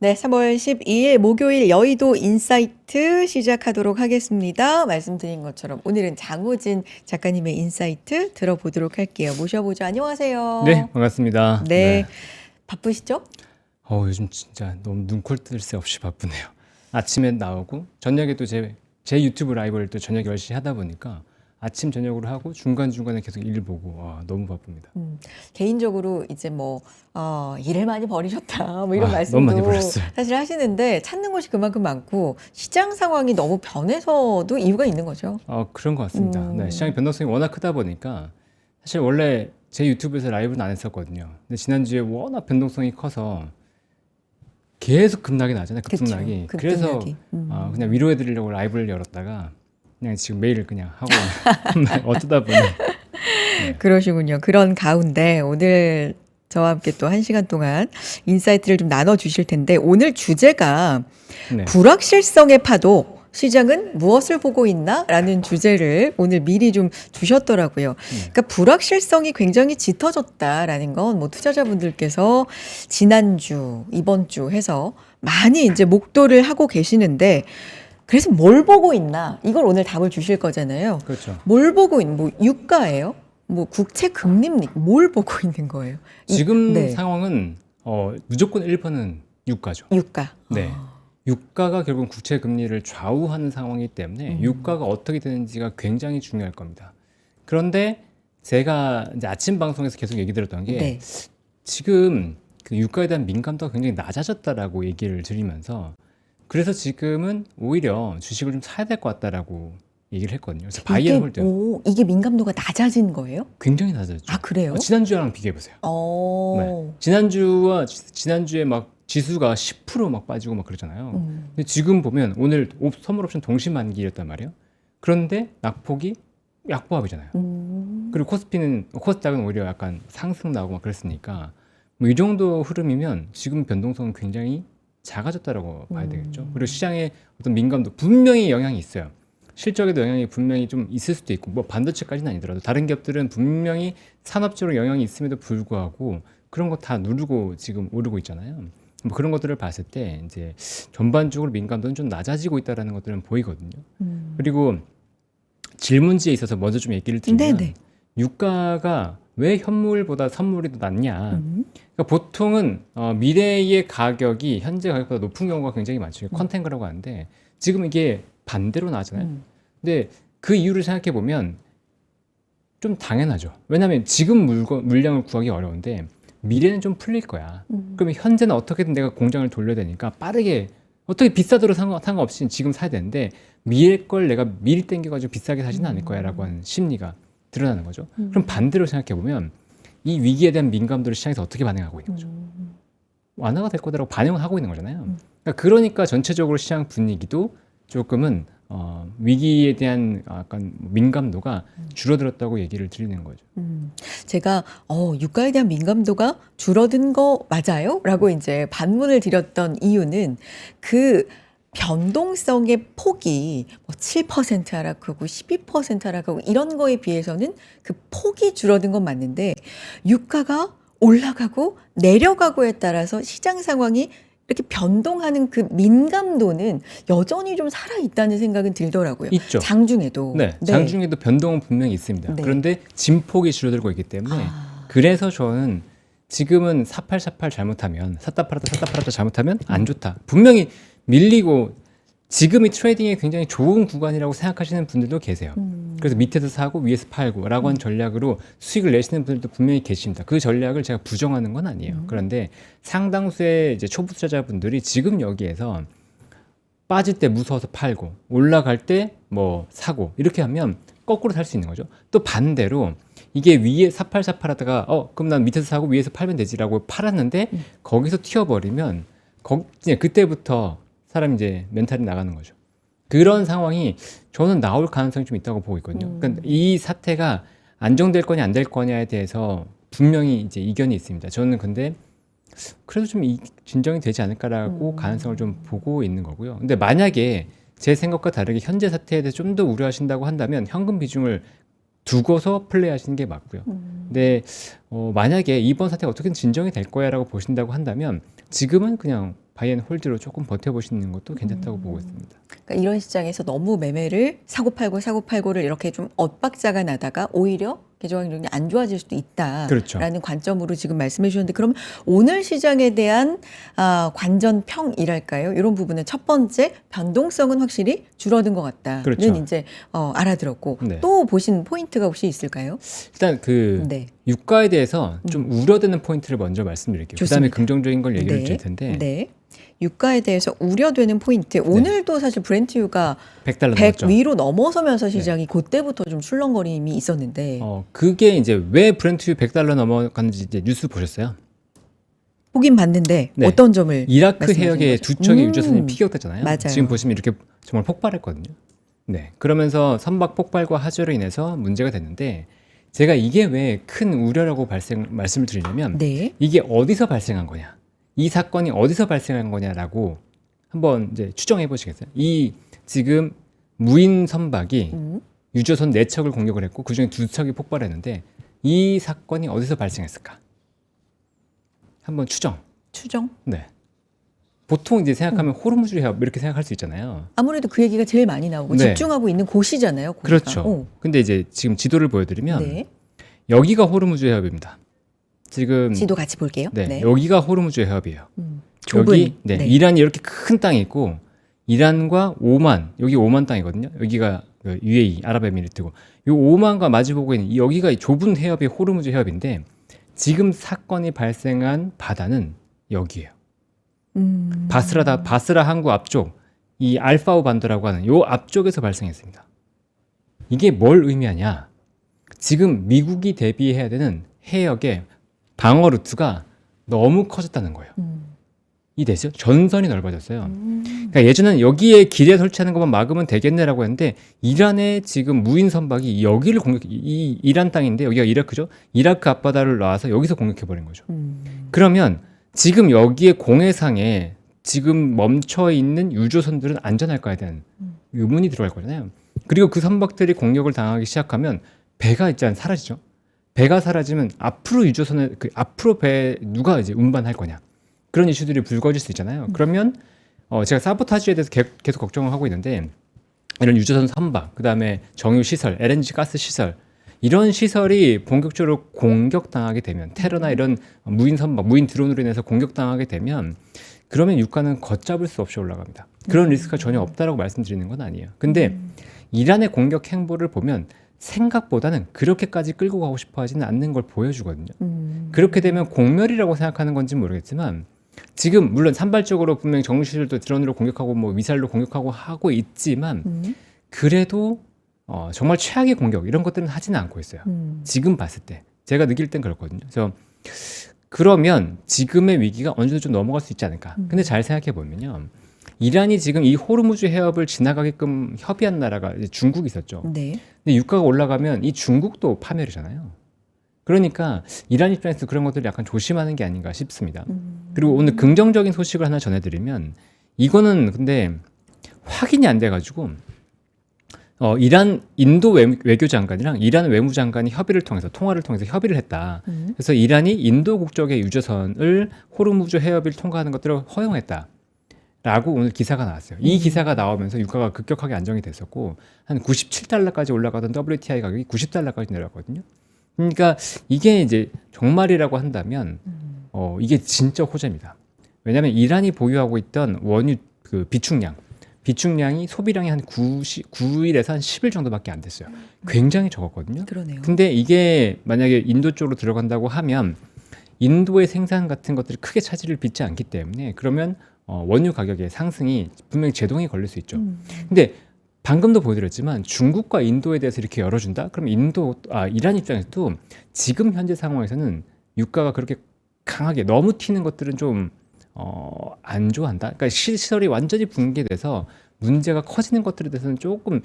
네, 3월 12일 목요일 여의도 인사이트 시작하도록 하겠습니다. 말씀드린 것처럼 오늘은 장우진 작가님의 인사이트 들어보도록 할게요. 모셔보죠. 네, 안녕하세요. 반갑습니다. 네, 바쁘시죠? 요즘 진짜 너무 눈코 뜰 새 없이 바쁘네요. 아침에 나오고 저녁에도 제 유튜브 라이브를 또 저녁 10시 하다 보니까 아침 저녁으로 하고 중간중간에 계속 일 보고 너무 바쁩니다. 개인적으로 이제 일을 많이 벌이셨다, 뭐 이런 너무 많이 말씀도 벌었어요. 사실 하시는데 찾는 곳이 그만큼 많고 시장 상황이 너무 변해서도 이유가 있는 거죠. 그런 것 같습니다. 네, 시장의 변동성이 워낙 크다 보니까 사실 원래 제 유튜브에서 라이브는 안 했었거든요. 근데 지난주에 워낙 변동성이 커서 계속 급락이 나잖아요. 급등락이. 그쵸, 그래서 급등락이. 그냥 위로해 드리려고 라이브를 열었다가 그냥 지금 매일 그냥 하고 있는 어쩌다 보니 그러시군요. 그런 가운데 오늘 저와 함께 또 1시간 동안 인사이트를 좀 나눠주실 텐데 오늘 주제가 네. 불확실성의 파도, 시장은 무엇을 보고 있나? 라는 주제를 오늘 미리 좀 주셨더라고요. 그러니까 불확실성이 굉장히 짙어졌다라는 건 뭐 투자자분들께서 지난주, 이번 주 해서 많이 이제 목도를 하고 계시는데 그래서 뭘 보고 있나? 이걸 오늘 답을 주실 거잖아요. 그렇죠. 뭘 보고 있는, 뭐 유가예요? 뭐 국채 금리입니까? 뭘 보고 있는 거예요? 지금 네. 상황은 무조건 1번은 유가죠. 유가. 네. 유가가 결국 국채 금리를 좌우하는 상황이기 때문에 유가가 어떻게 되는지가 굉장히 중요할 겁니다. 그런데 제가 이제 아침 방송에서 계속 얘기 들었던 게 네. 지금 그 유가에 대한 민감도가 굉장히 낮아졌다라고 얘기를 드리면서 그래서 지금은 오히려 주식을 좀 사야 될 것 같다라고 얘기를 했거든요. 그래서 바이 앤 홀드 이게 민감도가 낮아진 거예요? 굉장히 낮아졌죠. 아, 그래요? 지난주랑 비교해 보세요. 네. 지난주에 막 지수가 10%막 빠지고 막 그러잖아요. 근데 지금 보면 오늘 선물 옵션 동시 만기였단 말이에요. 그런데 낙폭이 약보합이잖아요. 그리고 코스닥은 오히려 약간 상승 나오고 막 그랬으니까 뭐 이 정도 흐름이면 지금 변동성은 굉장히 작아졌다라고 봐야 되겠죠. 그리고 시장의 어떤 민감도 분명히 영향이 있어요. 실적에도 영향이 분명히 좀 있을 수도 있고 뭐 반도체까지는 아니더라도 다른 기업들은 분명히 산업적으로 영향이 있음에도 불구하고 그런 거 다 누르고 지금 오르고 있잖아요. 뭐 그런 것들을 봤을 때 이제 전반적으로 민감도는 좀 낮아지고 있다라는 것들은 보이거든요. 그리고 질문지에 있어서 먼저 좀 얘기를 드리면 네네. 유가가 왜 현물보다 선물이 더 낮냐? 그러니까 보통은 미래의 가격이 현재 가격보다 높은 경우가 굉장히 많죠. 컨탱크라고 하는데 지금 이게 반대로 나왔잖아요. 근데 그 이유를 생각해 보면 좀 당연하죠. 왜냐하면 지금 물량을 구하기 어려운데 미래는 좀 풀릴 거야. 그러면 현재는 어떻게든 내가 공장을 돌려야 되니까 빠르게 어떻게 비싸더라도 상관없이 지금 사야 되는데 미래 걸 내가 미리 땡겨가지고 비싸게 사지는 않을 거야라고 하는 심리가 드러나는 거죠. 그럼 반대로 생각해 보면 이 위기에 대한 민감도를 시장에서 어떻게 반응하고 있는 거죠. 완화가 될 거다라고 반영을 하고 있는 거잖아요. 그러니까 전체적으로 시장 분위기도 조금은 위기에 대한 약간 민감도가 줄어들었다고 얘기를 드리는 거죠. 제가 유가에 대한 민감도가 줄어든 거 맞아요? 라고 이제 반문을 드렸던 이유는 그 변동성의 폭이 뭐 7% 하락하고 12% 하락하고 이런 거에 비해서는 그 폭이 줄어든 건 맞는데 유가가 올라가고 내려가고에 따라서 시장 상황이 이렇게 변동하는 그 민감도는 여전히 좀 살아있다는 생각은 들더라고요. 있죠. 장중에도. 네, 장중에도 변동은 분명히 있습니다. 네. 그런데 진폭이 줄어들고 있기 때문에 그래서 저는 지금은 4848 잘못하면 샀다 팔았다 잘못하면 안 좋다. 분명히 밀리고 지금이 트레이딩에 굉장히 좋은 구간이라고 생각하시는 분들도 계세요. 그래서 밑에서 사고 위에서 팔고 라고 한 전략으로 수익을 내시는 분들도 분명히 계십니다. 그 전략을 제가 부정하는 건 아니에요. 그런데 상당수의 이제 초보 투자자분들이 지금 여기에서 빠질 때 무서워서 팔고 올라갈 때 뭐 사고 이렇게 하면 거꾸로 살 수 있는 거죠. 또 반대로 이게 위에 4848 하다가 그럼 난 밑에서 사고 위에서 팔면 되지라고 팔았는데 거기서 튀어버리면 그때부터 사람이 이제 멘탈이 나가는 거죠. 그런 상황이 저는 나올 가능성이 좀 있다고 보고 있거든요. 그러니까 이 사태가 안정될 거냐 안 될 거냐에 대해서 분명히 이제 이견이 있습니다. 저는 근데 그래도 좀 진정이 되지 않을까라고 가능성을 좀 보고 있는 거고요. 근데 만약에 제 생각과 다르게 현재 사태에 대해서 좀 더 우려하신다고 한다면 현금 비중을 두고서 플레이하시는 게 맞고요. 근데 만약에 이번 사태가 어떻게든 진정이 될 거야라고 보신다고 한다면 지금은 그냥 바이앤홀드로 조금 버텨보시는 것도 괜찮다고 보고 있습니다. 그러니까 이런 시장에서 너무 매매를 사고 팔고를 이렇게 좀 엇박자가 나다가 오히려 계정 환경이 안 좋아질 수도 있다라는 그렇죠. 관점으로 지금 말씀해 주셨는데 그럼 오늘 시장에 대한 관전평이랄까요? 이런 부분은 첫 번째 변동성은 확실히 줄어든 것 같다는 그렇죠. 이제 알아들었고 네. 또 보신 포인트가 혹시 있을까요? 일단 그 네. 유가에 대해서 좀 우려되는 포인트를 먼저 말씀드릴게요. 그다음에 좋습니다. 긍정적인 걸 얘기를 네. 드릴 텐데 네. 유가에 대해서 우려되는 포인트. 오늘도 사실 브렌트유가 100달러 100 넘었죠. 위로 넘어서면서 시장이 그때부터 좀 출렁거림이 있었는데 그게 이제 왜 브렌트유 100달러 넘어갔는지 이제 뉴스 보셨어요? 보긴 봤는데 네. 어떤 점을 이라크 말씀하시는 해역에 거죠? 두 척의 유조선이 피격됐잖아요. 맞아요. 지금 보시면 이렇게 정말 폭발했거든요. 네, 그러면서 선박 폭발과 하저로 인해서 문제가 됐는데 제가 이게 왜 큰 우려라고 말씀을 드리냐면 네. 이게 어디서 발생한 거냐, 이 사건이 어디서 발생한 거냐라고 한번 이제 추정해 보시겠어요? 이 지금 무인 선박이 유조선 4척을 공격을 했고 그중에 2척이 폭발했는데 이 사건이 어디서 발생했을까? 한번 추정. 네. 보통 이제 생각하면 호르무즈 해협 이렇게 생각할 수 있잖아요. 아무래도 그 얘기가 제일 많이 나오고 네. 집중하고 있는 곳이잖아요. 거기가. 그렇죠. 근데 이제 지금 지도를 보여드리면 네. 여기가 호르무즈 해협입니다. 지금 지도 같이 볼게요. 네, 여기가 호르무즈 해협이에요. 좁은. 여기 이란이 이렇게 큰 땅이 있고 이란과 오만, 여기 오만 땅이거든요. 여기가 UAE 아랍에미리트고 이 오만과 마주보고 있는 여기가 좁은 해협이 호르무즈 해협인데 지금 사건이 발생한 바다는 여기예요. 바스라 항구 앞쪽 이 알파우 반도라고 하는 요 앞쪽에서 발생했습니다. 이게 뭘 의미하냐? 지금 미국이 대비해야 되는 해역의 방어 루트가 너무 커졌다는 거예요. 이해되죠? 전선이 넓어졌어요. 그러니까 예전에는 여기에 기대 설치하는 것만 막으면 되겠네라고 했는데 이란의 지금 무인 선박이 여기를 이 이란 땅인데 여기가 이라크죠? 이라크 앞바다를 나와서 여기서 공격해버린 거죠. 그러면 지금 여기에 공해상에 지금 멈춰 있는 유조선들은 안전할까에 대한 의문이 들어갈 거잖아요. 그리고 그 선박들이 공격을 당하기 시작하면 배가 일단 사라지죠. 배가 사라지면 앞으로 유조선을 앞으로 배 누가 이제 운반할 거냐 그런 이슈들이 불거질 수 있잖아요. 그러면 제가 사보타지에 대해서 계속 걱정을 하고 있는데 이런 유조선 선박, 그 다음에 정유 시설, LNG 가스 시설 이런 시설이 본격적으로 공격당하게 되면 테러나 이런 무인 선박, 무인 드론으로 인해서 공격당하게 되면 그러면 유가는 걷잡을 수 없이 올라갑니다. 그런 리스크가 전혀 없다라고 말씀드리는 건 아니에요. 근데 이란의 공격 행보를 보면 생각보다는 그렇게까지 끌고 가고 싶어 하지는 않는 걸 보여주거든요. 그렇게 되면 공멸이라고 생각하는 건지 모르겠지만 지금 물론 산발적으로 분명히 정유시설도 드론으로 공격하고 뭐 미사일로 공격하고 하고 있지만 그래도 정말 최악의 공격 이런 것들은 하지는 않고 있어요. 지금 봤을 때 제가 느낄 땐 그렇거든요. 그래서 그러면 지금의 위기가 어느 정도 좀 넘어갈 수 있지 않을까. 근데 잘 생각해 보면요. 이란이 지금 이 호르무즈 해협을 지나가게끔 협의한 나라가 이제 중국이 있었죠. 네. 근데 유가가 올라가면 이 중국도 파멸이잖아요. 그러니까 이란 입장에서 그런 것들을 약간 조심하는 게 아닌가 싶습니다. 그리고 오늘 긍정적인 소식을 하나 전해드리면 이거는 근데 확인이 안 돼가지고 이란 인도 외교장관이랑 이란 외무장관이 통화를 통해서 협의를 했다. 그래서 이란이 인도 국적의 유조선을 호르무즈 해협을 통과하는 것들을 허용했다. 라고 오늘 기사가 나왔어요. 이 기사가 나오면서 유가가 급격하게 안정이 됐었고 한 97달러까지 올라가던 WTI 가격이 90달러까지 내려갔거든요. 그러니까 이게 이제 정말이라고 한다면 이게 진짜 호재입니다. 왜냐하면 이란이 보유하고 있던 원유 그 비축량이 소비량이 한 9일에서 한 10일 정도밖에 안 됐어요. 굉장히 적었거든요. 그러네요. 근데 이게 만약에 인도 쪽으로 들어간다고 하면 인도의 생산 같은 것들이 크게 차질을 빚지 않기 때문에 그러면 원유 가격의 상승이 분명히 제동이 걸릴 수 있죠. 근데 방금도 보여드렸지만 중국과 인도에 대해서 이렇게 열어준다? 그럼 이란 입장에서도 지금 현재 상황에서는 유가가 그렇게 강하게 너무 튀는 것들은 좀 안 좋아한다. 그러니까 시설이 완전히 붕괴돼서 문제가 커지는 것들에 대해서는 조금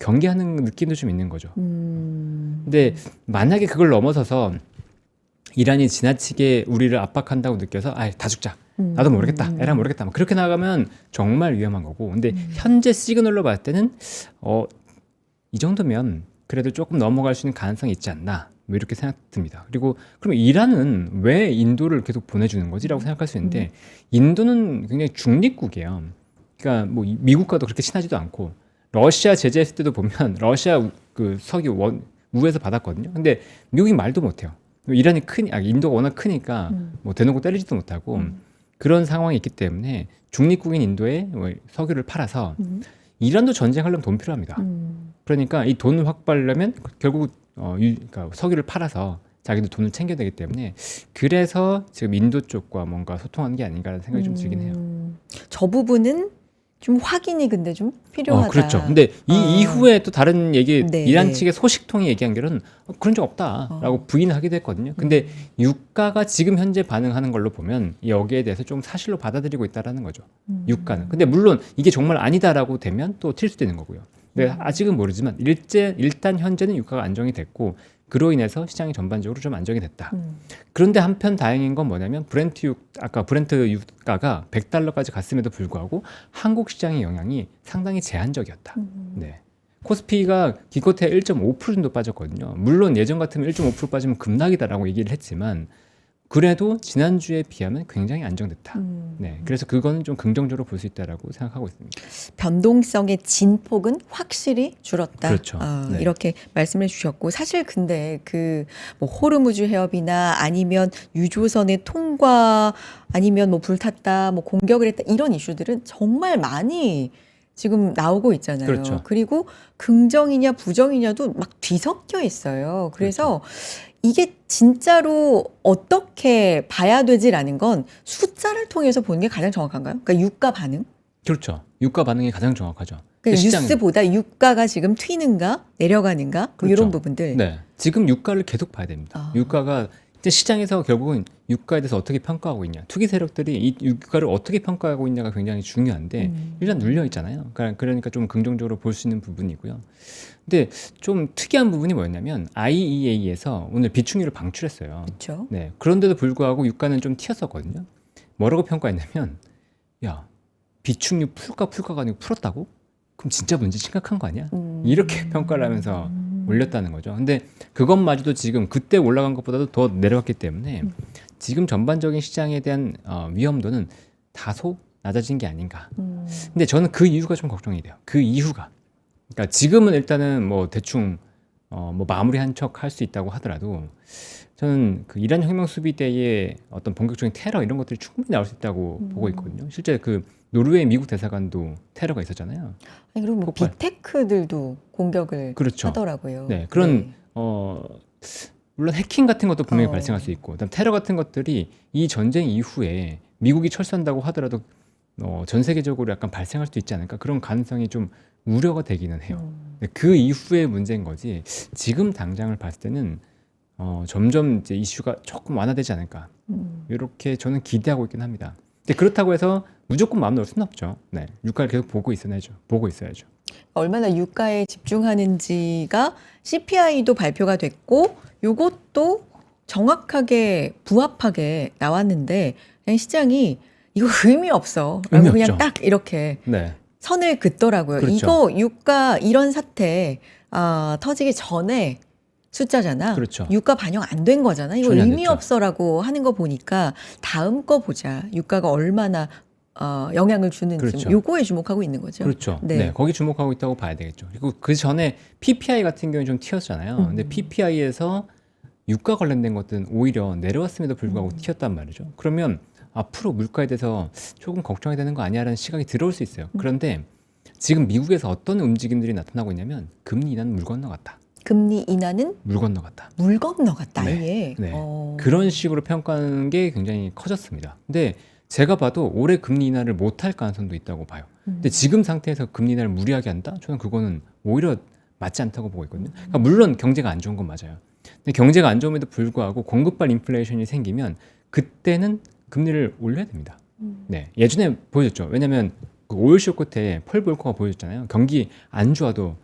경계하는 느낌도 좀 있는 거죠. 근데 만약에 그걸 넘어서서 이란이 지나치게 우리를 압박한다고 느껴서 다 죽자. 나도 모르겠다. 에라 모르겠다. 그렇게 나가면 정말 위험한 거고. 근데 현재 시그널로 봤을 때는 이 정도면 그래도 조금 넘어갈 수 있는 가능성이 있지 않나. 뭐 이렇게 생각됩니다. 그리고 그럼 이란은 왜 인도를 계속 보내주는 거지라고 생각할 수 있는데 인도는 굉장히 중립국이에요. 그러니까 뭐 미국과도 그렇게 친하지도 않고 러시아 제재했을 때도 보면 러시아 그 석유 우에서 받았거든요. 근데 미국이 말도 못해요. 이란이 인도가 워낙 크니까 뭐 대놓고 때리지도 못하고 그런 상황이 있기 때문에 중립국인 인도에 뭐 석유를 팔아서 이란도 전쟁하려면 돈 필요합니다. 그러니까 이 돈을 확보하려면 결국 그러니까 석유를 팔아서 자기도 돈을 챙겨야 되기 때문에 그래서 지금 인도 쪽과 뭔가 소통하는 게 아닌가라는 생각이 좀 들긴 해요. 저 부분은 좀 확인이 근데 좀 필요하다. 그렇죠. 근데 이 이후에 또 다른 얘기, 네, 이란 네. 측의 소식통이 얘기한 게는 그런 적 없다라고 부인하기도 했거든요. 근데 유가가 지금 현재 반응하는 걸로 보면 여기에 대해서 좀 사실로 받아들이고 있다라는 거죠. 유가는. 근데 물론 이게 정말 아니다라고 되면 또 튈 수도 있는 거고요. 근데 아직은 모르지만 일단 현재는 유가가 안정이 됐고 그로 인해서 시장이 전반적으로 좀 안정이 됐다. 그런데 한편 다행인 건 뭐냐면 아까 브렌트 유가가 $100까지 갔음에도 불구하고 한국 시장의 영향이 상당히 제한적이었다. 네. 코스피가 기껏해야 1.5% 정도 빠졌거든요. 물론 예전 같으면 1.5% 빠지면 급락이다라고 얘기를 했지만 그래도 지난주에 비하면 굉장히 안정됐다. 네, 그래서 그거는 좀 긍정적으로 볼 수 있다라고 생각하고 있습니다. 변동성의 진폭은 확실히 줄었다. 그렇죠. 네. 이렇게 말씀해 주셨고 사실 근데 그 뭐 호르무즈 해협이나 아니면 유조선의 통과 아니면 뭐 불탔다, 뭐 공격을 했다 이런 이슈들은 정말 많이 지금 나오고 있잖아요. 그렇죠. 그리고 긍정이냐 부정이냐도 막 뒤섞여 있어요. 그래서 이게 진짜로 어떻게 봐야 되지라는 건 숫자를 통해서 보는 게 가장 정확한가요? 그러니까 유가 반응? 그렇죠. 유가 반응이 가장 정확하죠. 그러니까 시장에. 뉴스보다 유가가 지금 튀는가 내려가는가 뭐 그렇죠. 이런 부분들. 네, 지금 유가를 계속 봐야 됩니다. 유가가 이제 시장에서 결국은 유가에 대해서 어떻게 평가하고 있냐, 투기 세력들이 이 유가를 어떻게 평가하고 있냐가 굉장히 중요한데 일단 눌려 있잖아요. 그러니까 좀 긍정적으로 볼 수 있는 부분이고요. 근데 좀 특이한 부분이 뭐였냐면 IEA에서 오늘 비축률을 방출했어요. 그렇죠. 네, 그런데도 불구하고 유가는 좀 튀었었거든요. 뭐라고 평가했냐면, 야, 비축률 풀까가 아니고 풀었다고? 그럼 진짜 문제 심각한 거 아니야? 이렇게 평가를 하면서 올렸다는 거죠. 근데 그것마저도 지금 그때 올라간 것보다도 더 내려갔기 때문에 지금 전반적인 시장에 대한 위험도는 다소 낮아진 게 아닌가. 근데 저는 그 이유가 좀 걱정이 돼요. 그 이유가. 그러니까 지금은 일단은 뭐 대충 뭐 마무리한 척 할 수 있다고 하더라도 저는 그 이란 혁명 수비 때의 어떤 본격적인 테러 이런 것들이 충분히 나올 수 있다고 보고 있거든요. 실제 그 노르웨이 미국 대사관도 테러가 있었잖아요. 아니, 그리고 뭐 폭발. 빅테크들도 공격을 그렇죠. 하더라고요. 네, 그런 네. 물론 해킹 같은 것도 분명히 어. 발생할 수 있고, 그다음 테러 같은 것들이 이 전쟁 이후에 미국이 철수한다고 하더라도 전 세계적으로 약간 발생할 수도 있지 않을까 그런 가능성이 좀 우려가 되기는 해요. 그 이후의 문제인 거지. 지금 당장을 봤을 때는 점점 이제 이슈가 조금 완화되지 않을까 이렇게 저는 기대하고 있긴 합니다. 근데 그렇다고 해서 무조건 마음 놓을 수는 없죠. 네, 유가를 계속 보고 있어야죠. 얼마나 유가에 집중하는지가 CPI도 발표가 됐고 요것도 정확하게 부합하게 나왔는데 그냥 시장이 이거 의미 없어 라고 의미 그냥 없죠. 딱 이렇게 네, 선을 긋더라고요. 그렇죠. 이거 유가 이런 사태 터지기 전에 숫자잖아. 그렇죠. 유가 반영 안 된 거잖아. 이거 전혀 안 의미 됐죠. 없어라고 하는 거 보니까 다음 거 보자. 유가가 얼마나 영향을 주는지 그렇죠. 요거에 주목하고 있는 거죠. 그렇죠. 네. 네. 거기 주목하고 있다고 봐야 되겠죠. 그리고 그 전에 PPI 같은 경우는 좀 튀었잖아요. 근데 PPI에서 유가 관련된 것들은 오히려 내려왔음에도 불구하고 튀었단 말이죠. 그러면 앞으로 물가에 대해서 조금 걱정이 되는 거 아니야라는 시각이 들어올 수 있어요. 그런데 지금 미국에서 어떤 움직임들이 나타나고 있냐면 금리 인하는 물 건너갔다. 금리 인하는 물 건너갔다. 물 건너갔다. 네. 아예. 네. 그런 식으로 평가하는 게 굉장히 커졌습니다. 근데 제가 봐도 올해 금리 인하를 못할 가능성도 있다고 봐요. 근데 지금 상태에서 금리 인하를 무리하게 한다? 저는 그거는 오히려 맞지 않다고 보고 있거든요. 그러니까 물론 경제가 안 좋은 건 맞아요. 근데 경제가 안 좋음에도 불구하고 공급발 인플레이션이 생기면 그때는 금리를 올려야 됩니다. 네, 예전에 보여줬죠. 왜냐하면 그 오일 쇼크 때 펄 볼커가 보여줬잖아요. 경기 안 좋아도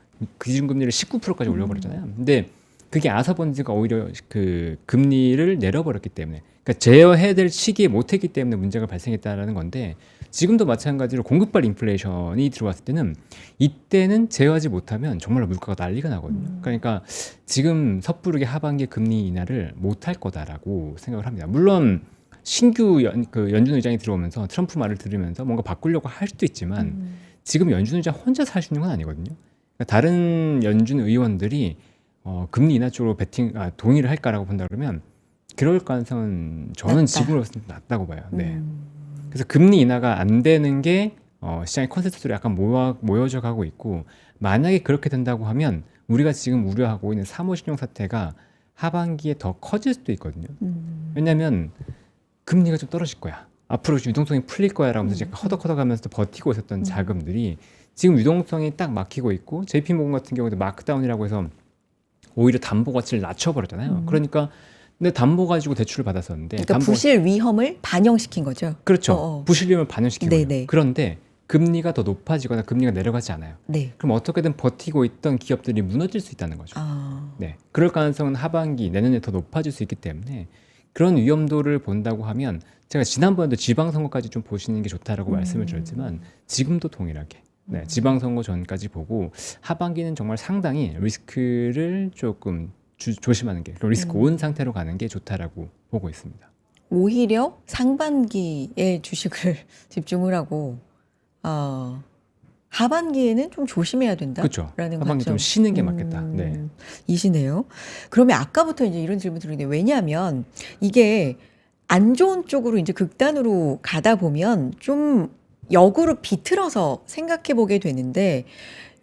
기준금리를 19%까지 올려버렸잖아요. 근데 그게 아서번즈가 오히려 그 금리를 내려버렸기 때문에, 그러니까 제어해야 될 시기에 못했기 때문에 문제가 발생했다라는 건데, 지금도 마찬가지로 공급발 인플레이션이 들어왔을 때는 이때는 제어하지 못하면 정말로 물가가 난리가 나거든요. 그러니까 지금 섣부르게 하반기 금리 인하를 못할 거다라고 생각을 합니다. 물론 신규 연준 의장이 들어오면서 트럼프 말을 들으면서 뭔가 바꾸려고 할 수도 있지만 지금 연준 의장 혼자서 할 수 있는 건 아니거든요. 그러니까 다른 연준 의원들이 금리 인하 쪽으로 동의를 할까라고 본다 그러면 그럴 가능성은 저는 낮다. 지금으로서는 낮다고 봐요. 네. 그래서 금리 인하가 안 되는 게 시장의 컨센서스로 약간 모여져 가고 있고, 만약에 그렇게 된다고 하면 우리가 지금 우려하고 있는 사모신용 사태가 하반기에 더 커질 수도 있거든요. 왜냐하면 금리가 좀 떨어질 거야. 앞으로 유동성이 풀릴 거야라고 하면서 약간 허덕허덕하면서 버티고 있었던 자금들이 지금 유동성이 딱 막히고 있고, JP모건 같은 경우도 마크다운이라고 해서 오히려 담보 가치를 낮춰버렸잖아요. 그러니까 근데 담보 가지고 대출을 받았었는데, 그러니까 부실 위험을 반영시킨 거죠. 그렇죠. 부실림을 반영시킨 거예요. 네네. 그런데 금리가 더 높아지거나 금리가 내려가지 않아요. 네. 그럼 어떻게든 버티고 있던 기업들이 무너질 수 있다는 거죠. 아, 네, 그럴 가능성은 하반기 내년에 더 높아질 수 있기 때문에 그런 위험도를 본다고 하면, 제가 지난번에도 지방선거까지 좀 보시는 게 좋다라고 말씀을 드렸지만 지금도 동일하게 지방선거 전까지 보고 하반기는 정말 상당히 리스크를 조금 조심하는 게, 리스크 온 상태로 가는 게 좋다라고 보고 있습니다. 오히려 상반기에 주식을 집중을 하고 하반기에는 좀 조심해야 된다라는 그렇죠. 하반기 좀 관점. 쉬는 게 맞겠다. 네. 이시네요. 그러면 아까부터 이제 이런 질문 드리는데, 왜냐하면 이게 안 좋은 쪽으로 이제 극단으로 가다 보면 좀 역으로 비틀어서 생각해 보게 되는데,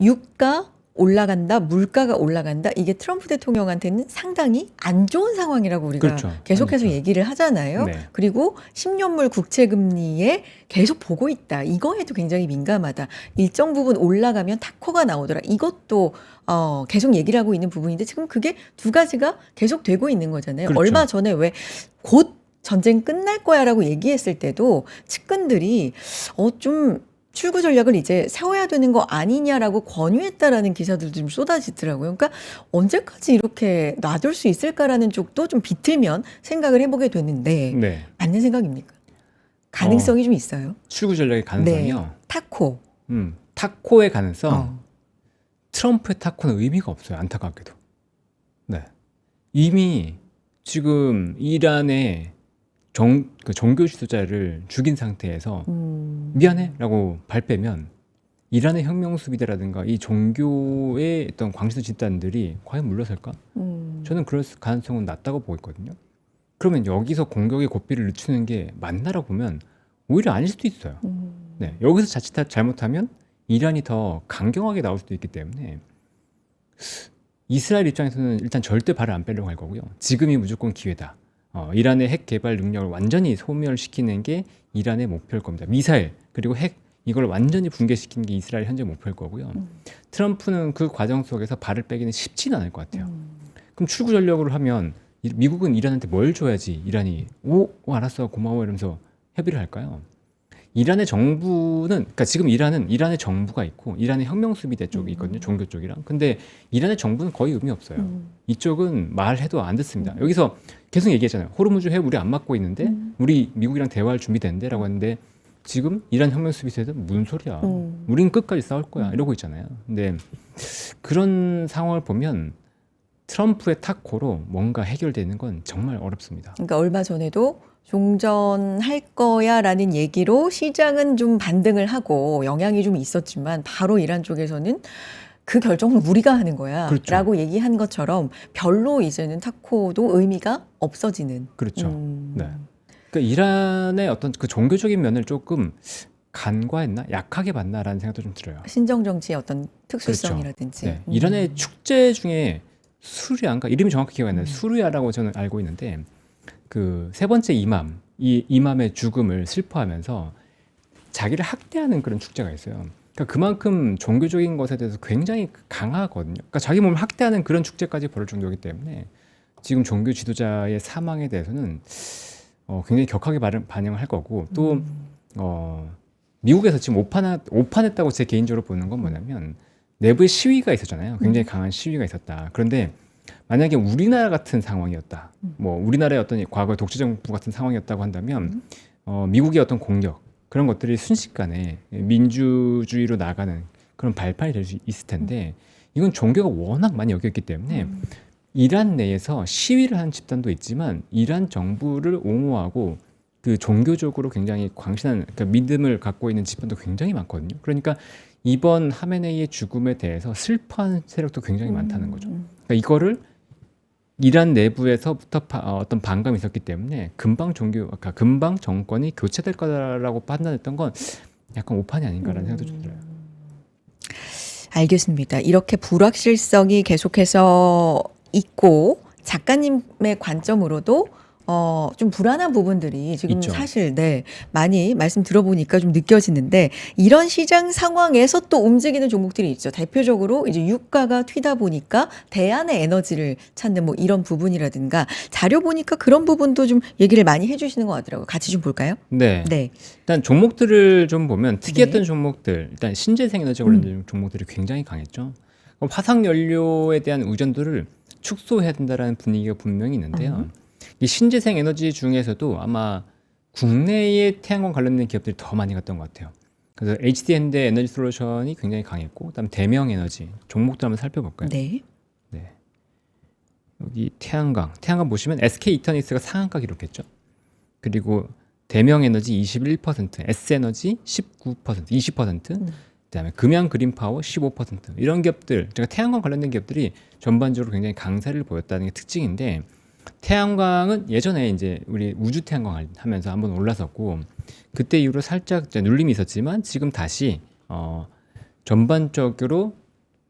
유가 올라간다, 물가가 올라간다, 이게 트럼프 대통령한테는 상당히 안 좋은 상황이라고 우리가 그렇죠. 계속해서 그렇죠. 얘기를 하잖아요. 네. 그리고 10년물 국채 금리에 계속 보고 있다. 이거에도 굉장히 민감하다. 일정 부분 올라가면 타코가 나오더라. 이것도 계속 얘기를 하고 있는 부분인데, 지금 그게 두 가지가 계속 되고 있는 거잖아요. 그렇죠. 얼마 전에 왜 곧 전쟁 끝날 거야라고 얘기했을 때도 측근들이 좀 출구 전략을 이제 세워야 되는 거 아니냐라고 권유했다라는 기사들도 좀 쏟아지더라고요. 그러니까 언제까지 이렇게 놔둘 수 있을까라는 쪽도 좀 비틀면 생각을 해보게 되는데, 네. 맞는 생각입니까? 가능성이 좀 있어요. 출구 전략의 가능성이요. 타코. 타코의 가능성. 어. 트럼프의 타코는 의미가 없어요. 안타깝게도. 네. 이미 지금 이란의 종교 지도자를 죽인 상태에서 미안해라고 발뺌면 이란의 혁명수비대라든가 이 종교의 어떤 광신도 집단들이 과연 물러설까? 저는 그럴 가능성은 낮다고 보고 있거든요. 그러면 여기서 공격의 고삐를 늦추는 게 맞나라고 보면 오히려 아닐 수도 있어요. 네, 여기서 자칫 잘못하면 이란이 더 강경하게 나올 수도 있기 때문에 이스라엘 입장에서는 일단 절대 발을 안 빼려고 할 거고요. 지금이 무조건 기회다. 이란의 핵 개발 능력을 완전히 소멸시키는 게 이란의 목표일 겁니다. 미사일 그리고 핵 이걸 완전히 붕괴시키는 게 이스라엘 현재 목표일 거고요. 트럼프는 그 과정 속에서 발을 빼기는 쉽지는 않을 것 같아요. 그럼 출구 전략으로 하면 미국은 이란한테 뭘 줘야지 이란이 알았어 고마워 이러면서 협의를 할까요? 이란의 정부는, 그러니까 지금 이란의 정부가 있고 이란의 혁명수비대 쪽이 있거든요. 종교 쪽이랑. 근데 이란의 정부는 거의 의미 없어요. 이쪽은 말해도 안 듣습니다. 여기서 계속 얘기했잖아요. 호르무즈 해협 우리 안 막고 있는데 우리 미국이랑 대화할 준비된대 라고 했는데 지금 이란 혁명수비대는 무슨 소리야. 우린 끝까지 싸울 거야. 이러고 있잖아요. 근데 그런 상황을 보면 트럼프의 타코로 뭔가 해결되는 건 정말 어렵습니다. 그러니까 얼마 전에도 종전할 거야라는 얘기로 시장은 좀 반등을 하고 영향이 좀 있었지만, 바로 이란 쪽에서는 그 결정은 우리가 하는 거야 그렇죠. 라고 얘기한 것처럼 별로 이제는 타코도 의미가 없어지는. 그렇죠. 네. 그러니까 이란의 어떤 그 종교적인 면을 조금 간과했나? 약하게 봤나라는 생각도 좀 들어요. 신정정치의 어떤 특수성이라든지. 네. 이란의 축제 중에 수르야인가? 이름이 정확히 기억이 안 나요. 수르야라고 저는 알고 있는데, 그 세 번째 이맘의 죽음을 슬퍼하면서 자기를 학대하는 그런 축제가 있어요. 그러니까 그만큼 종교적인 것에 대해서 굉장히 강하거든요. 그러니까 자기 몸을 학대하는 그런 축제까지 벌일 정도이기 때문에 지금 종교 지도자의 사망에 대해서는 굉장히 격하게 반응을 할 거고, 또 미국에서 지금 오판했다고 제 개인적으로 보는 건 뭐냐면, 내부에 시위가 있었잖아요. 굉장히 강한 시위가 있었다. 그런데 만약에 우리나라 같은 상황이었다. 뭐 우리나라의 어떤 과거의 독재 정부 같은 상황이었다고 한다면 미국의 어떤 공격 그런 것들이 순식간에 민주주의로 나가는 그런 발판이 될 수 있을 텐데 이건 종교가 워낙 많이 엮였기 때문에 이란 내에서 시위를 하는 집단도 있지만 이란 정부를 옹호하고 그 종교적으로 굉장히 광신한 그러니까 믿음을 갖고 있는 집단도 굉장히 많거든요. 그러니까 이번 하메네이의 죽음에 대해서 슬퍼하는 세력도 굉장히 많다는 거죠. 그러니까 이거를 이란 내부에서부터 어떤 반감이 있었기 때문에 그러니까 금방 정권이 교체될 거라고 판단했던 건 약간 오판이 아닌가라는 생각도 좀 들어요. 알겠습니다. 이렇게 불확실성이 계속해서 있고 작가님의 관점으로도 좀 불안한 부분들이 지금 있죠. 사실 많이 말씀 들어보니까 좀 느껴지는데 이런 시장 상황에서 또 움직이는 종목들이 있죠. 대표적으로 이제 유가가 튀다 보니까 대안의 에너지를 찾는 뭐 이런 부분이라든가 자료 보니까 그런 부분도 좀 얘기를 많이 해주시는 것 같더라고요. 같이 좀 볼까요? 네. 네. 일단 종목들을 좀 보면 특이했던 종목들, 일단 신재생 에너지 관련된 종목들이 굉장히 강했죠. 그럼 화석 연료에 대한 의존도를 축소해야 된다라는 분위기가 분명히 있는데요. 이 신재생 에너지 중에서도 아마 국내의 태양광 관련된 기업들이 더 많이 갔던 것 같아요. 그래서 HD 현대 에너지 솔루션이 굉장히 강했고, 그다음 대명 에너지 종목들 한번 살펴볼까요? 네. 네. 여기 태양광 보시면 SK 이터닉스가 상한가 기록했죠. 그리고 대명 에너지 21%, S 에너지 19%, 20%, 그다음에 금양 그린파워 15% 이런 기업들, 제가 태양광 관련된 기업들이 전반적으로 굉장히 강세를 보였다는 게 특징인데. 태양광은 예전에 이제 우리 우주 태양광 하면서 한번 올랐었고 그때 이후로 살짝 눌림이 있었지만 지금 다시 전반적으로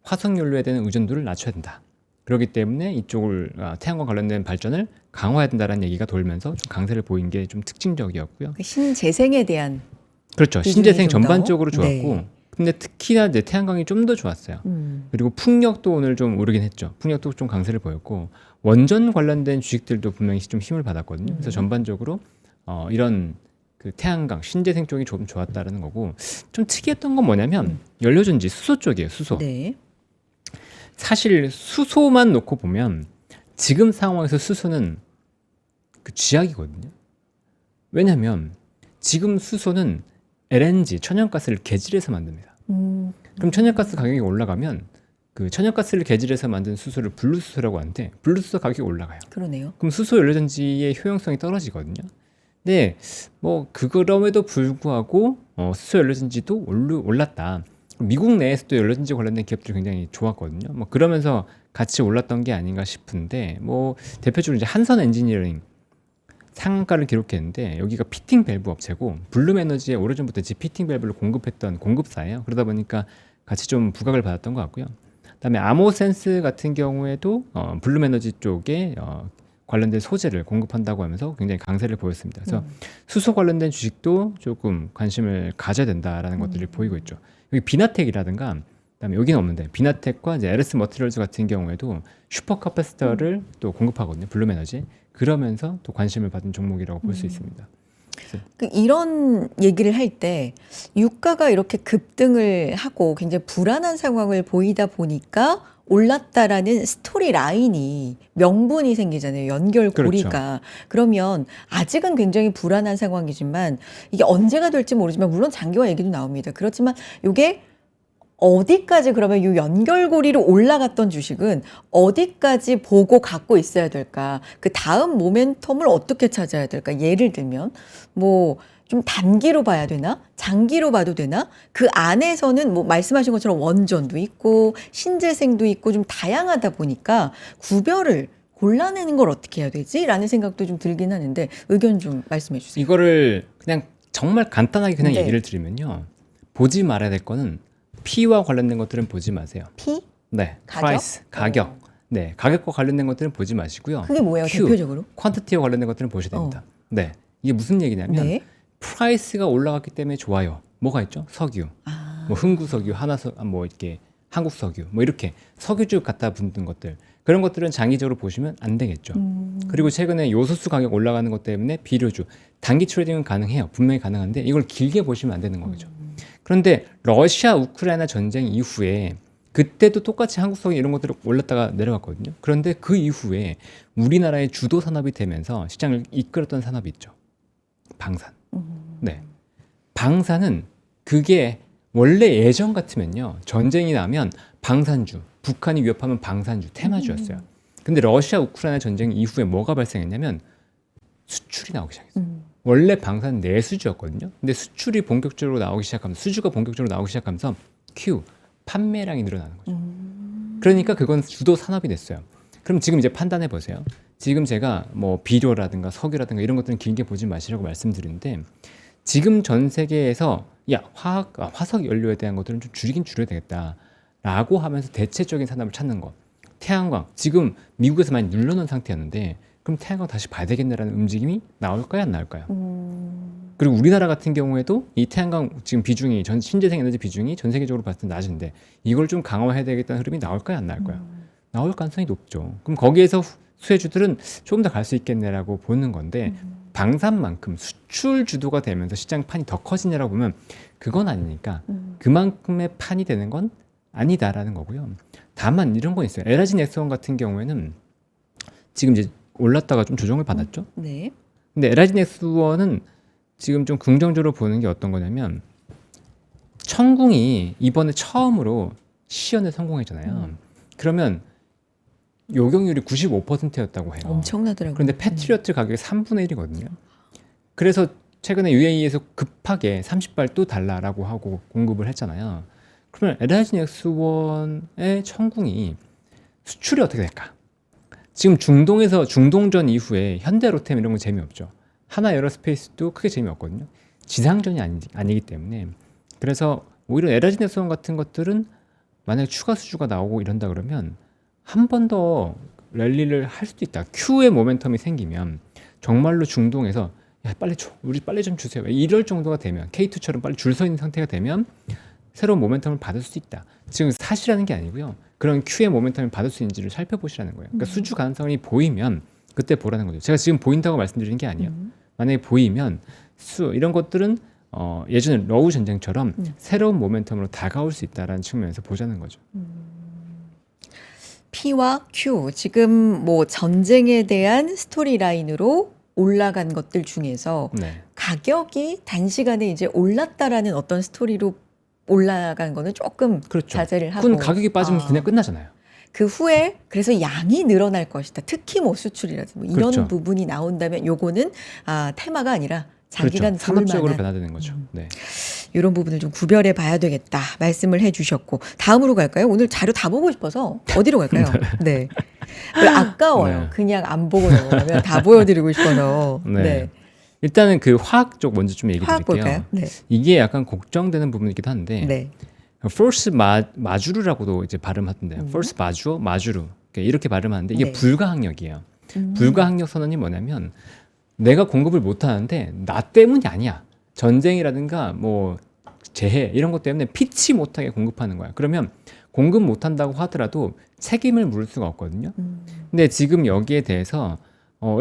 화석 연료에 대한 의존도를 낮춰야 된다. 그렇기 때문에 이쪽을 태양광 관련된 발전을 강화해야 된다는 얘기가 돌면서 좀 강세를 보인 게 좀 특징적이었고요. 그 신재생에 대한 그렇죠. 비중이 신재생 좀 더? 전반적으로 좋았고 네. 근데 특히나 이제 태양광이 좀 더 좋았어요. 그리고 풍력도 오늘 좀 오르긴 했죠. 풍력도 좀 강세를 보였고 원전 관련된 주식들도 분명히 좀 힘을 받았거든요. 그래서 전반적으로 이런 그 태양광 신재생 쪽이 좀 좋았다라는 거고 좀 특이했던 건 뭐냐면 연료전지 수소 쪽이에요. 수소. 네. 사실 수소만 놓고 보면 지금 상황에서 수소는 그 쥐약이거든요. 왜냐하면 지금 수소는 LNG 천연가스를 개질해서 만듭니다. 그럼 천연가스 가격이 올라가면 그 천연가스를 개질해서 만든 수소를 블루수소라고 하는데 블루수소 가격이 올라가요. 그러네요. 그럼 수소 연료전지의 효용성이 떨어지거든요. 근데 뭐 그럼에도 불구하고 수소 연료전지도 올랐다. 미국 내에서도 연료전지 관련된 기업들이 굉장히 좋았거든요. 뭐 그러면서 같이 올랐던 게 아닌가 싶은데 뭐 대표적으로 이제 한선 엔지니어링 상한가를 기록했는데 여기가 피팅 밸브 업체고 블룸에너지에 오래전부터 피팅 밸브를 공급했던 공급사예요. 그러다 보니까 같이 좀 부각을 받았던 것 같고요. 그다음에 아모센스 같은 경우에도 블룸에너지 쪽에 관련된 소재를 공급한다고 하면서 굉장히 강세를 보였습니다. 그래서 수소 관련된 주식도 조금 관심을 가져야 된다라는 것들이 보이고 있죠. 여기 비나텍이라든가 그다음에 여기는 없는데 비나텍과 이제 LS 머티리얼즈 같은 경우에도 슈퍼 카패시터를 또 공급하거든요. 블룸에너지. 그러면서 또 관심을 받은 종목이라고 볼 수 있습니다. 이런 얘기를 할 때 유가가 이렇게 급등을 하고 굉장히 불안한 상황을 보이다 보니까 올랐다라는 스토리 라인이 명분이 생기잖아요. 연결고리가. 그러면 아직은 굉장히 불안한 상황이지만 이게 언제가 될지 모르지만 물론 장기화 얘기도 나옵니다. 그렇지만 이게 어디까지 그러면 이 연결고리로 올라갔던 주식은 어디까지 보고 갖고 있어야 될까? 그 다음 모멘텀을 어떻게 찾아야 될까? 예를 들면 뭐 좀 단기로 봐야 되나? 장기로 봐도 되나? 그 안에서는 뭐 말씀하신 것처럼 원전도 있고 신재생도 있고 좀 다양하다 보니까 구별을 골라내는 걸 어떻게 해야 되지? 라는 생각도 좀 들긴 하는데 의견 좀 말씀해 주세요. 이거를 그냥 정말 간단하게 그냥 네. 얘기를 드리면요. 보지 말아야 될 거는 P와 관련된 것들은 보지 마세요. P? 네, 가격? price, 가격. 네, 가격과 관련된 것들은 보지 마시고요. 그게 뭐예요? Q, 대표적으로? 퀄리티와 관련된 것들은 보셔야 됩니다. 네, 이게 무슨 얘기냐면 네. 프라이스가 올라갔기 때문에 좋아요. 뭐가 있죠? 석유, 뭐 흥구석유, 뭐 이렇게 한국석유, 뭐 이렇게 석유주 갖다 붙는 것들 그런 것들은 장기적으로 보시면 안 되겠죠. 그리고 최근에 요소수 가격 올라가는 것 때문에 비료주 단기 트레이딩은 가능해요. 분명히 가능한데 이걸 길게 보시면 안 되는 거죠. 그런데 러시아 우크라이나 전쟁 이후에 그때도 똑같이 한국석유 이런 것들이 올랐다가 내려갔거든요. 그런데 그 이후에 우리나라의 주도 산업이 되면서 시장을 이끌었던 산업이 있죠. 방산. 네. 방산은 그게 원래 예전 같으면요. 전쟁이 나면 방산주, 북한이 위협하면 방산주, 테마주였어요. 근데 러시아 우크라이나 전쟁 이후에 뭐가 발생했냐면 수출이 나오기 시작했어요. 원래 방산 내수주였거든요. 근데 수출이 본격적으로 나오기 시작하면서 수주가 본격적으로 나오기 시작하면서 판매량이 늘어나는 거죠. 그러니까 그건 주도 산업이 됐어요. 그럼 지금 이제 판단해 보세요. 지금 제가 뭐 비료라든가 석유라든가 이런 것들은 길게 보지 마시라고 말씀드리는데 지금 전 세계에서 화석 연료에 대한 것들은 좀 줄이긴 줄여야 되겠다라고 하면서 대체적인 산업을 찾는 거. 태양광 지금 미국에서 많이 눌러놓은 상태였는데 그럼 태양광 다시 봐야 되겠네라는 움직임이 나올까요, 안 나올까요? 그리고 우리나라 같은 경우에도 이 태양광 지금 비중이 신재생 에너지 비중이 전 세계적으로 봤을 때 낮은데 이걸 좀 강화해야 되겠다는 흐름이 나올까요, 안 나올까요? 나올 가능성이 높죠. 그럼 거기에서 수혜주들은 조금 더 갈 수 있겠네라고 보는 건데 방산만큼 수출 주도가 되면서 시장 판이 더 커지냐라고 보면 그건 아니니까 그만큼의 판이 되는 건 아니다라는 거고요. 다만 이런 건 있어요. 에너지 넥스원 같은 경우에는 지금 이제 올랐다가 좀 조정을 받았죠. 네. 근데 에너지 넥스원은 지금 좀 긍정적으로 보는 게 어떤 거냐면 천궁이 이번에 처음으로 시연에 성공했잖아요. 그러면 요격률이 95%였다고 해요. 엄청나더라고요. 그런데 패트리어트 가격이 3분의 1이거든요. 그래서 최근에 UAE에서 급하게 30발 또 달라라고 하고 공급을 했잖아요. 그러면 LG 넥스원의 천궁이 수출이 어떻게 될까? 지금 중동전 이후에 현대로템 이런 건 재미없죠. 하나 에어로스페이스도 크게 재미없거든요. 지상전이 아니기 때문에. 그래서 오히려 LG 넥스원 같은 것들은 만약에 추가 수주가 나오고 이런다 그러면 한 번 더 랠리를 할 수도 있다. Q의 모멘텀이 생기면 정말로 중동에서 야 빨리 줘, 우리 빨리 좀 주세요. 이럴 정도가 되면 K2처럼 빨리 줄 서 있는 상태가 되면 새로운 모멘텀을 받을 수 있다. 지금 사실하는 게 아니고요. 그런 Q의 모멘텀을 받을 수 있는지를 살펴보시라는 거예요. 그러니까 수주 가능성이 보이면 그때 보라는 거죠. 제가 지금 보인다고 말씀드리는 게 아니에요. 만약에 보이면 이런 것들은 예전에 러우 전쟁처럼 새로운 모멘텀으로 다가올 수 있다라는 측면에서 보자는 거죠. P와 Q 지금 뭐 전쟁에 대한 스토리라인으로 올라간 것들 중에서 네. 가격이 단시간에 이제 올랐다라는 어떤 스토리로 올라간 거는 조금 그렇죠. 자제를 하고 그건 가격이 빠지면 그냥 끝나잖아요. 그 후에 그래서 양이 늘어날 것이다. 특히 뭐 수출이라든지 뭐 이런 그렇죠. 부분이 나온다면 요거는 테마가 아니라 자기가 그렇죠. 산업적으로 만한 변화되는 거죠. 네. 이런 부분을 좀 구별해 봐야 되겠다 말씀을 해주셨고 다음으로 갈까요? 오늘 자료 다 보고 싶어서 어디로 갈까요? 네. 아까워요. 네. 그냥 안 보고 넘어가면 다 보여드리고 싶어서. 네. 네. 일단은 그 화학 쪽 먼저 좀 얘기 화학 드릴게요. 볼까요? 네. 이게 약간 걱정되는 부분이기도 한데 네. force 마주르라고도 이제 발음하던데요. force 마주루 이렇게 발음하는데 이게 네. 불가항력이에요. 불가항력 선언이 뭐냐면 내가 공급을 못 하는데 나 때문이 아니야. 전쟁이라든가 뭐 재해 이런 것 때문에 피치 못하게 공급하는 거야. 그러면 공급 못한다고 하더라도 책임을 물을 수가 없거든요. 근데 지금 여기에 대해서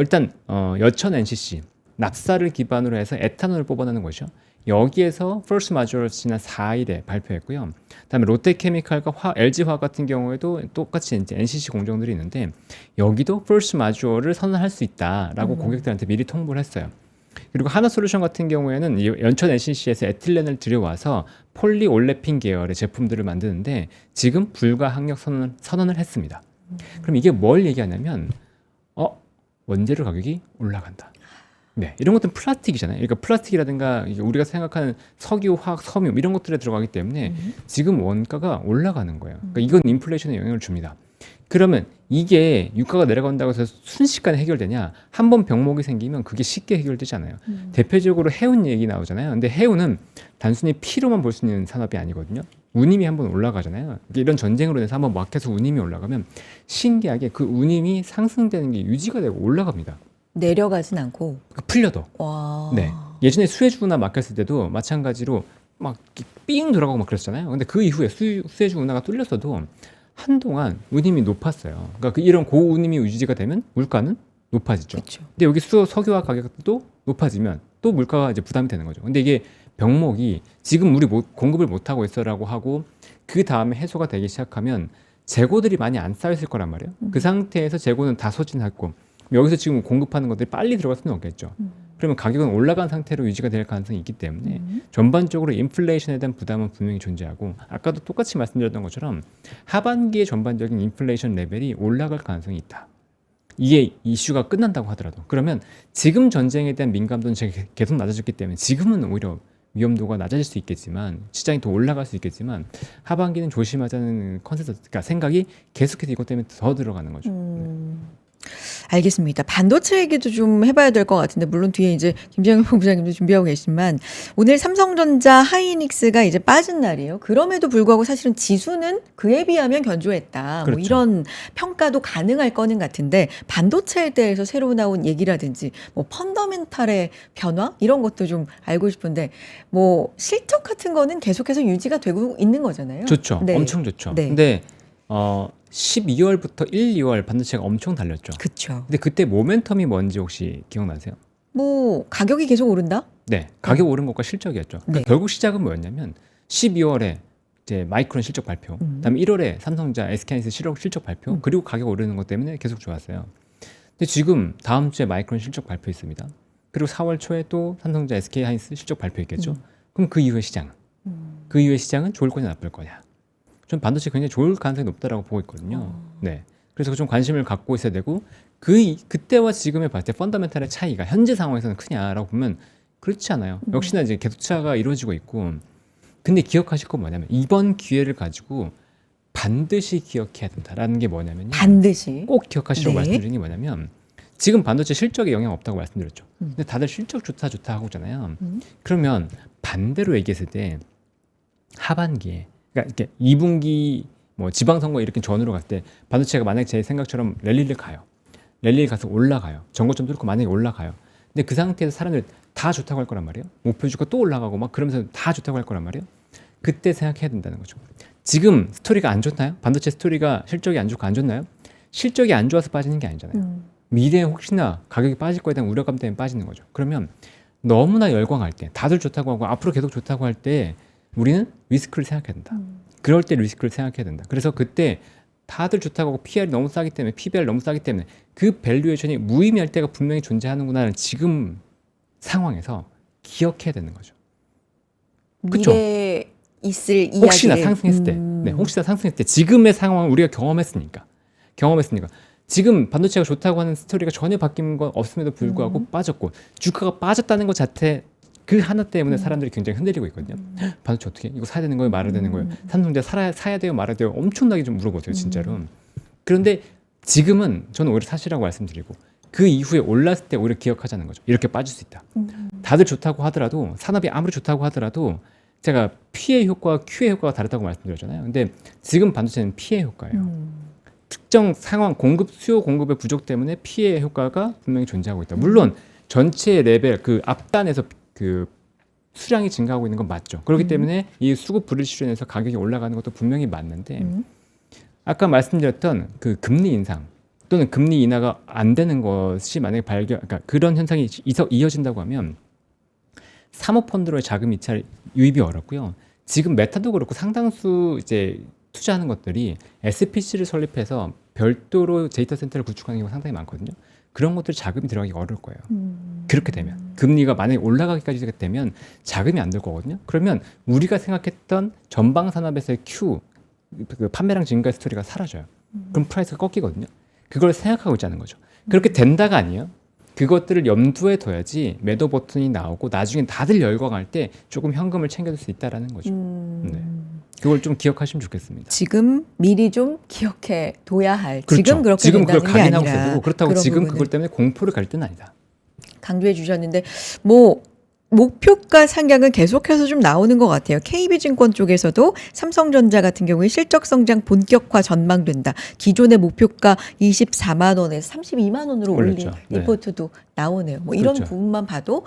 일단 여천 NCC 납사를 기반으로 해서 에탄올을 뽑아내는 것이죠. 여기에서 first major 지난 4일에 발표했고요. 그다음에 롯데케미칼과 LG화학 같은 경우에도 똑같이 이제 NCC 공정들이 있는데 여기도 first major를 선언할 수 있다라고 고객들한테 미리 통보를 했어요. 그리고 하나솔루션 같은 경우에는 이 연천 NCC에서 에틸렌을 들여와서 폴리올레핀 계열의 제품들을 만드는데 지금 불가항력 선언을 했습니다. 그럼 이게 뭘 얘기하냐면 원재료 가격이 올라간다. 네, 이런 것들은 플라스틱이잖아요. 그러니까 플라스틱이라든가 우리가 생각하는 석유, 화학, 섬유 이런 것들에 들어가기 때문에 지금 원가가 올라가는 거예요. 그러니까 이건 인플레이션에 영향을 줍니다. 그러면 이게 유가가 내려간다고 해서 순식간에 해결되냐? 한 번 병목이 생기면 그게 쉽게 해결되지 않아요. 대표적으로 해운 얘기 나오잖아요. 근데 해운은 단순히 피로만 볼 수 있는 산업이 아니거든요. 운임이 한번 올라가잖아요. 이런 전쟁으로 인해서 한번 막혀서 운임이 올라가면 신기하게 그 운임이 상승되는 게 유지가 되고 올라갑니다. 내려가진 않고. 풀려도. 와. 네. 예전에 수혜주 운하 막혔을 때도 마찬가지로 막 삥 돌아가고 막 그랬잖아요. 근데 그 이후에 수혜주 운하가 뚫렸어도 한동안 운임이 높았어요. 그러니까 이런 고운임이 유지가 되면 물가는 높아지죠. 그쵸. 근데 여기 석유화 가격도 높아지면 또 물가가 이제 부담이 되는 거죠. 근데 이게 병목이 지금 우리 공급을 못 하고 있어라고 하고 그 다음에 해소가 되기 시작하면 재고들이 많이 안 쌓여 있을 거란 말이에요. 그 상태에서 재고는 다 소진했고 여기서 지금 공급하는 것들이 빨리 들어갈 수는 없겠죠. 그러면 가격은 올라간 상태로 유지가 될 가능성이 있기 때문에 전반적으로 인플레이션에 대한 부담은 분명히 존재하고 아까도 똑같이 말씀드렸던 것처럼 하반기의 전반적인 인플레이션 레벨이 올라갈 가능성이 있다. 이게 이슈가 끝난다고 하더라도 그러면 지금 전쟁에 대한 민감도는 계속 낮아졌기 때문에 지금은 오히려 위험도가 낮아질 수 있겠지만 시장이 더 올라갈 수 있겠지만 하반기는 조심하자는 컨센서스, 그러니까 생각이 계속해서 이것 때문에 더 들어가는 거죠. 알겠습니다. 반도체 얘기도 좀 해봐야 될 것 같은데 물론 뒤에 이제 김정현 본부장님도 준비하고 계시지만 오늘 삼성전자, 하이닉스가 이제 빠진 날이에요. 그럼에도 불구하고 사실은 지수는 그에 비하면 견조했다. 그렇죠. 뭐 이런 평가도 가능할 거는 같은데 반도체에 대해서 새로 나온 얘기라든지 뭐 펀더멘탈의 변화 이런 것도 좀 알고 싶은데 뭐 실적 같은 거는 계속해서 유지가 되고 있는 거잖아요. 좋죠. 네. 엄청 좋죠. 네. 근데 12월부터 1, 2월 반도체가 엄청 달렸죠. 그렇죠. 근데 그때 모멘텀이 뭔지 혹시 기억나세요? 뭐 가격이 계속 오른다? 네, 가격 오른 것과 실적이었죠. 그러니까 네. 결국 시작은 뭐였냐면 12월에 이제 마이크론 실적 발표, 그다음에 1월에 삼성전자, SK하이닉스 실적 발표, 그리고 가격 오르는 것 때문에 계속 좋았어요. 근데 지금 다음 주에 마이크론 실적 발표 있습니다. 그리고 4월 초에 또 삼성전자, SK하이닉스 실적 발표 있겠죠. 그럼 그 이후의 시장, 그 이후의 시장은 좋을 거냐 나쁠 거냐? 좀 반도체 굉장히 좋을 가능성이 높다라고 보고 있거든요. 네, 그래서 좀 관심을 갖고 있어야 되고 그때와 지금의 봤을 때 펀더멘탈의 차이가 현재 상황에서는 크냐라고 보면 그렇지 않아요. 역시나 이제 계속 투자가 이루어지고 있고. 근데 기억하실 건 뭐냐면 이번 기회를 가지고 반드시 기억해야 된다라는 게 뭐냐면요. 반드시. 꼭 기억하시라고 네. 말씀드리는 게 뭐냐면 지금 반도체 실적에 영향 없다고 말씀드렸죠. 근데 다들 실적 좋다 하고 있잖아요. 그러면 반대로 얘기했을 때 하반기에 그러니까 이렇게 2분기 뭐 지방선거 이렇게 전후로 갔을 때 반도체가 만약 제 생각처럼 랠리를 가요. 랠리를 가서 올라가요. 전고점 뚫고 만약에 올라가요. 근데 그 상태에서 사람들 다 좋다고 할 거란 말이에요. 목표 주가 또 올라가고 막 그러면서 다 좋다고 할 거란 말이에요. 그때 생각해야 된다는 거죠. 지금 스토리가 안 좋나요? 반도체 스토리가 실적이 안 좋고 안 좋나요? 실적이 안 좋아서 빠지는 게 아니잖아요. 미래에 혹시나 가격이 빠질 거에 대한 우려감 때문에 빠지는 거죠. 그러면 너무나 열광할 때 다들 좋다고 하고 앞으로 계속 좋다고 할 때 우리는 리스크를 생각해야 된다. 그럴 때 리스크를 생각해야 된다. 그래서 그때 다들 좋다고 하고 PR이 너무 싸기 때문에 PBR 너무 싸기 때문에 그 밸류에이션이 무의미할 때가 분명히 존재하는구나는 지금 상황에서 기억해야 되는 거죠. 그쵸? 미래에 있을 이야기를 혹시나 상승했을 때, 네, 혹시나 상승했을 때 지금의 상황을 우리가 경험했으니까 지금 반도체가 좋다고 하는 스토리가 전혀 바뀐 건 없음에도 불구하고 빠졌고 주가가 빠졌다는 것 자체 그 하나 때문에 사람들이 굉장히 흔들리고 있거든요. 반도체 어떻게 이거 사야 되는 거예요, 말아야 되는 거예요? 삼성전자 사야 돼요, 말아야 돼요? 엄청나게 좀 물어보세요, 진짜로. 그런데 지금은 저는 오히려 사실이라고 말씀드리고 그 이후에 올랐을 때 오히려 기억하자는 거죠. 이렇게 빠질 수 있다. 다들 좋다고 하더라도 산업이 아무리 좋다고 하더라도 제가 피해 효과와 Q의 효과가 다르다고 말씀드렸잖아요. 근데 지금 반도체는 피해 효과예요. 특정 상황 수요 공급의 부족 때문에 피해 효과가 분명히 존재하고 있다. 물론 전체 레벨 그 앞단에서 그 수량이 증가하고 있는 건 맞죠. 그렇기 때문에 이 수급 불일실현에서 가격이 올라가는 것도 분명히 맞는데 아까 말씀드렸던 그 금리 인상 또는 금리 인하가 안 되는 것이 만약에 그러니까 그런 현상이 이어진다고 하면 사모펀드로의 자금 유입이 어렵고요. 지금 메타도 그렇고 상당수 이제 투자하는 것들이 SPC를 설립해서 별도로 데이터 센터를 구축하는 경우가 상당히 많거든요. 그런 것들이 자금이 들어가기 어려울 거예요. 그렇게 되면 금리가 만약에 올라가기까지 되면 자금이 안 될 거거든요. 그러면 우리가 생각했던 전방 산업에서의 그 판매량 증가 스토리가 사라져요. 그럼 프라이스가 꺾이거든요. 그걸 생각하고 있자는 거죠. 그렇게 된다가 아니에요. 그것들을 염두에 둬야지 매도 버튼이 나오고 나중에 다들 열광할 때 조금 현금을 챙겨줄 수 있다라는 거죠. 네. 그걸 좀 기억하시면 좋겠습니다. 지금 미리 좀 기억해 둬야 할. 그렇죠. 지금 그렇게 지금 그걸 된다는 게 각인하고 아니라 있어야 되고 그렇다고 그런 지금 부분은 그걸 때문에 공포를 가질 때는 아니다. 강조해 주셨는데 뭐 목표가 상향은 계속해서 좀 나오는 것 같아요. KB증권 쪽에서도 삼성전자 같은 경우에 실적 성장 본격화 전망된다. 기존의 목표가 24만 원에서 32만 원으로 올린 올렸죠. 네. 리포트도 나오네요. 뭐 이런 그렇죠. 부분만 봐도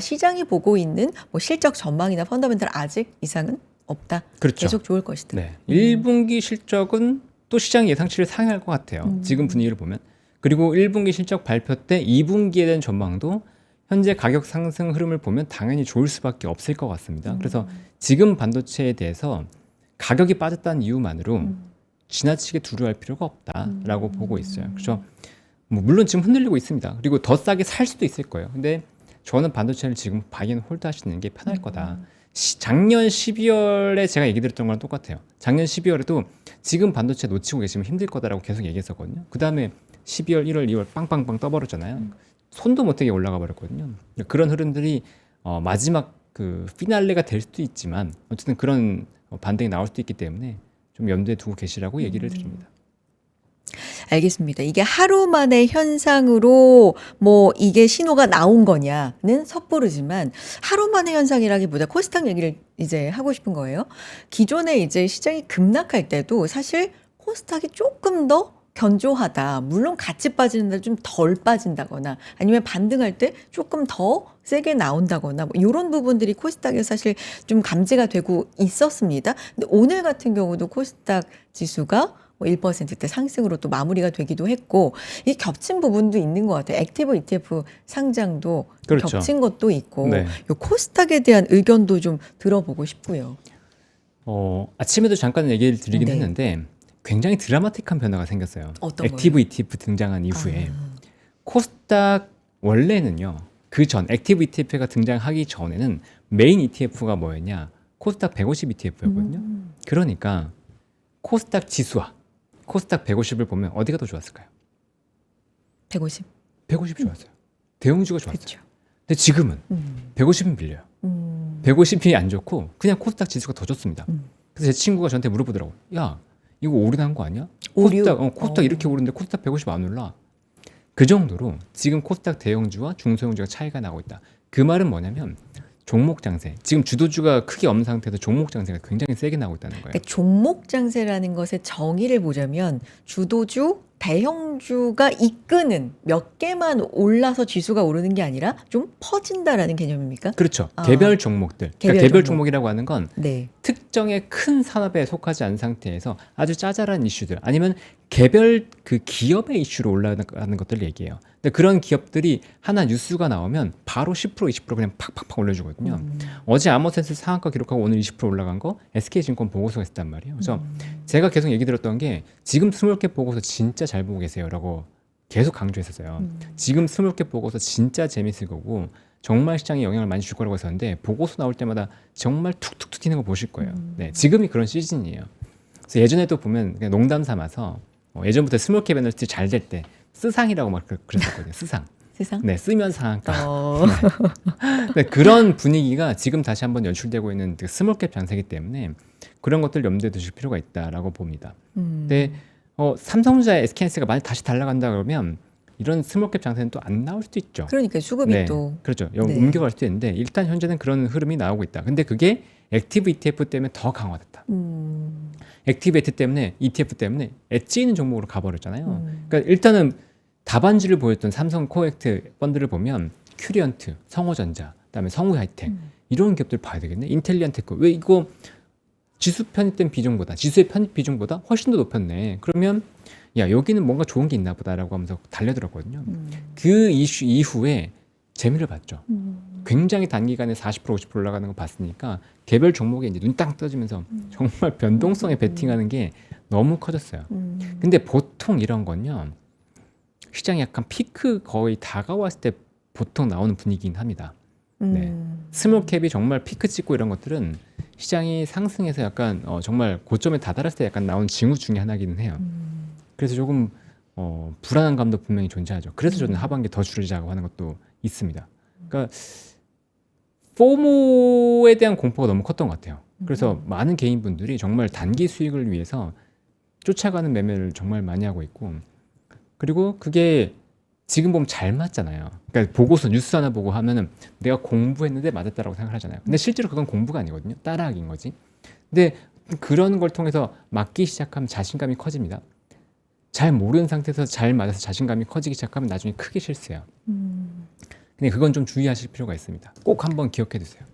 시장이 보고 있는 뭐 실적 전망이나 펀더멘탈 아직 이상은 없다. 그렇죠. 계속 좋을 것이다. 네. 1분기 실적은 또 시장 예상치를 상회할 것 같아요. 지금 분위기를 보면. 그리고 1분기 실적 발표 때 2분기에 대한 전망도 현재 가격 상승 흐름을 보면 당연히 좋을 수밖에 없을 것 같습니다. 그래서 지금 반도체에 대해서 가격이 빠졌다는 이유만으로 지나치게 두려워할 필요가 없다라고 보고 있어요. 그래서 뭐 물론 지금 흔들리고 있습니다. 그리고 더 싸게 살 수도 있을 거예요. 근데 저는 반도체를 지금 바이앤홀드 하시는 게 편할 거다. 작년 12월에 제가 얘기 드렸던 거랑 똑같아요. 작년 12월에도 지금 반도체 놓치고 계시면 힘들 거다라고 계속 얘기했었거든요. 그 다음에 12월, 1월, 2월 빵빵빵 떠버렸잖아요. 손도 못되게 올라가 버렸거든요. 그런 흐름들이 마지막 그 피날레가 될 수도 있지만 어쨌든 그런 반등이 나올 수도 있기 때문에 좀 염두에 두고 계시라고 얘기를 드립니다. 알겠습니다. 이게 하루 만의 현상으로 뭐 이게 신호가 나온 거냐는 섣부르지만 하루 만의 현상이라기보다 코스닥 얘기를 이제 하고 싶은 거예요. 기존에 이제 시장이 급락할 때도 사실 코스닥이 조금 더 견조하다. 물론 같이 빠지는데 좀 덜 빠진다거나 아니면 반등할 때 조금 더 세게 나온다거나 뭐 이런 부분들이 코스닥에 사실 좀 감지가 되고 있었습니다. 근데 오늘 같은 경우도 코스닥 지수가 뭐 1%대 상승으로 또 마무리가 되기도 했고 이 겹친 부분도 있는 것 같아요. 액티브 ETF 상장도 그렇죠. 겹친 것도 있고 네. 요 코스닥에 대한 의견도 좀 들어보고 싶고요. 아침에도 잠깐 얘기를 드리긴 네. 했는데 굉장히 드라마틱한 변화가 생겼어요. 어떤 액티브 ETF 등장한 이후에 아, 코스닥 원래는요. 그 전 액티브 ETF가 등장하기 전에는 메인 ETF가 뭐였냐? 코스닥 150 ETF였거든요. 그러니까 코스닥 지수와 코스닥 150을 보면 어디가 더 좋았을까요? 150. 150 좋았어요. 대형주가 좋았어요. 그렇죠. 근데 지금은 150은 밀려요. 150이 안 좋고 그냥 코스닥 지수가 더 좋습니다. 그래서 제 친구가 저한테 물어보더라고요. 야, 이거 오르는 거 아니야? 오류? 코스닥 이렇게 오르는데 코스닥 150 안 올라. 그 정도로 지금 코스닥 대형주와 중소형주가 차이가 나고 있다. 그 말은 뭐냐면 종목 장세. 지금 주도주가 크게 없는 상태에서 종목 장세가 굉장히 세게 나고 있다는 거예요. 그러니까 종목 장세라는 것의 정의를 보자면 주도주, 대형주가 이끄는 몇 개만 올라서 지수가 오르는 게 아니라 좀 퍼진다라는 개념입니까? 그렇죠. 아. 개별 종목들. 개별 그러니까 개별 종목. 종목이라고 하는 건 네. 특정의 큰 산업에 속하지 않은 상태에서 아주 짜잘한 이슈들 아니면 개별 그 기업의 이슈로 올라가는 것들을 얘기해요. 근데 그런 기업들이 하나 뉴스가 나오면 바로 10% 20% 그냥 팍팍팍 올려주거든요. 어제 아머센스 상한가 기록하고 오늘 20% 올라간 거 SK증권 보고서가 있었단 말이에요. 그래서 제가 계속 얘기 들었던 게 지금 20개 보고서 진짜 잘 보고 계세요라고 계속 강조했었어요. 지금 20개 보고서 진짜 재밌을 거고 정말 시장에 영향을 많이 줄 거라고 했었는데 보고서 나올 때마다 정말 툭툭툭 튀는 거 보실 거예요. 네, 지금이 그런 시즌이에요. 그래서 예전에도 보면 그냥 농담 삼아서 예전부터 스몰캡 애널리스트 잘 될 때 스상이라고 막 그랬었거든요. 스상. 세상. 네, 쓰면 상한가. 어. 네, 그런 분위기가 지금 다시 한번 연출되고 있는 그 스몰캡 장세기 때문에 그런 것들 염두에 두실 필요가 있다라고 봅니다. 근데 삼성전자 SK하이닉스가 많이 다시 달라간다 그러면 이런 스몰캡 장세는 또 안 나올 수도 있죠. 그러니까 수급이 네, 또 그렇죠. 네. 옮겨갈 수도 있는데 일단 현재는 그런 흐름이 나오고 있다. 근데 그게 액티브 ETF 때문에 더 강화됐다. 액티브 ETF 때문에 엣지 있는 종목으로 가버렸잖아요. 그러니까 일단은 다반지를 보였던 삼성 코엑트 펀드를 보면 큐리언트, 성호전자, 그다음에 성우하이텍 이런 기업들 봐야 되겠네. 인텔리언테크 왜 이거 지수 편입된 비중보다 지수의 편입 비중보다 훨씬 더 높였네. 그러면 야 여기는 뭔가 좋은 게 있나 보다라고 하면서 달려들었거든요. 그 이슈 이후에 재미를 봤죠. 굉장히 단기간에 40% 50% 올라가는 거 봤으니까 개별 종목에 이제 눈 땅 떠지면서 정말 변동성에 베팅하는 게 너무 커졌어요. 근데 보통 이런 건요. 시장이 약간 피크 거의 다가왔을 때 보통 나오는 분위기긴 합니다. 네. 스몰캡이 정말 피크 찍고 이런 것들은 시장이 상승해서 약간 정말 고점에 다다랐을 때 약간 나온 징후 중에 하나기는 해요. 그래서 조금 불안한 감도 분명히 존재하죠. 그래서 저는 하반기 더 줄이자고 하는 것도 있습니다. 그러니까 포모에 대한 공포가 너무 컸던 것 같아요. 그래서 많은 개인분들이 정말 단기 수익을 위해서 쫓아가는 매매를 정말 많이 하고 있고 그리고 그게 지금 보면 잘 맞잖아요. 그러니까 보고서 뉴스 하나 보고 하면은 내가 공부했는데 맞았다라고 생각하잖아요. 근데 실제로 그건 공부가 아니거든요. 따라하기인 거지. 근데 그런 걸 통해서 맞기 시작하면 자신감이 커집니다. 잘 모르는 상태에서 잘 맞아서 자신감이 커지기 시작하면 나중에 크게 실수해요. 근데 그건 좀 주의하실 필요가 있습니다. 꼭 한번 기억해 두세요.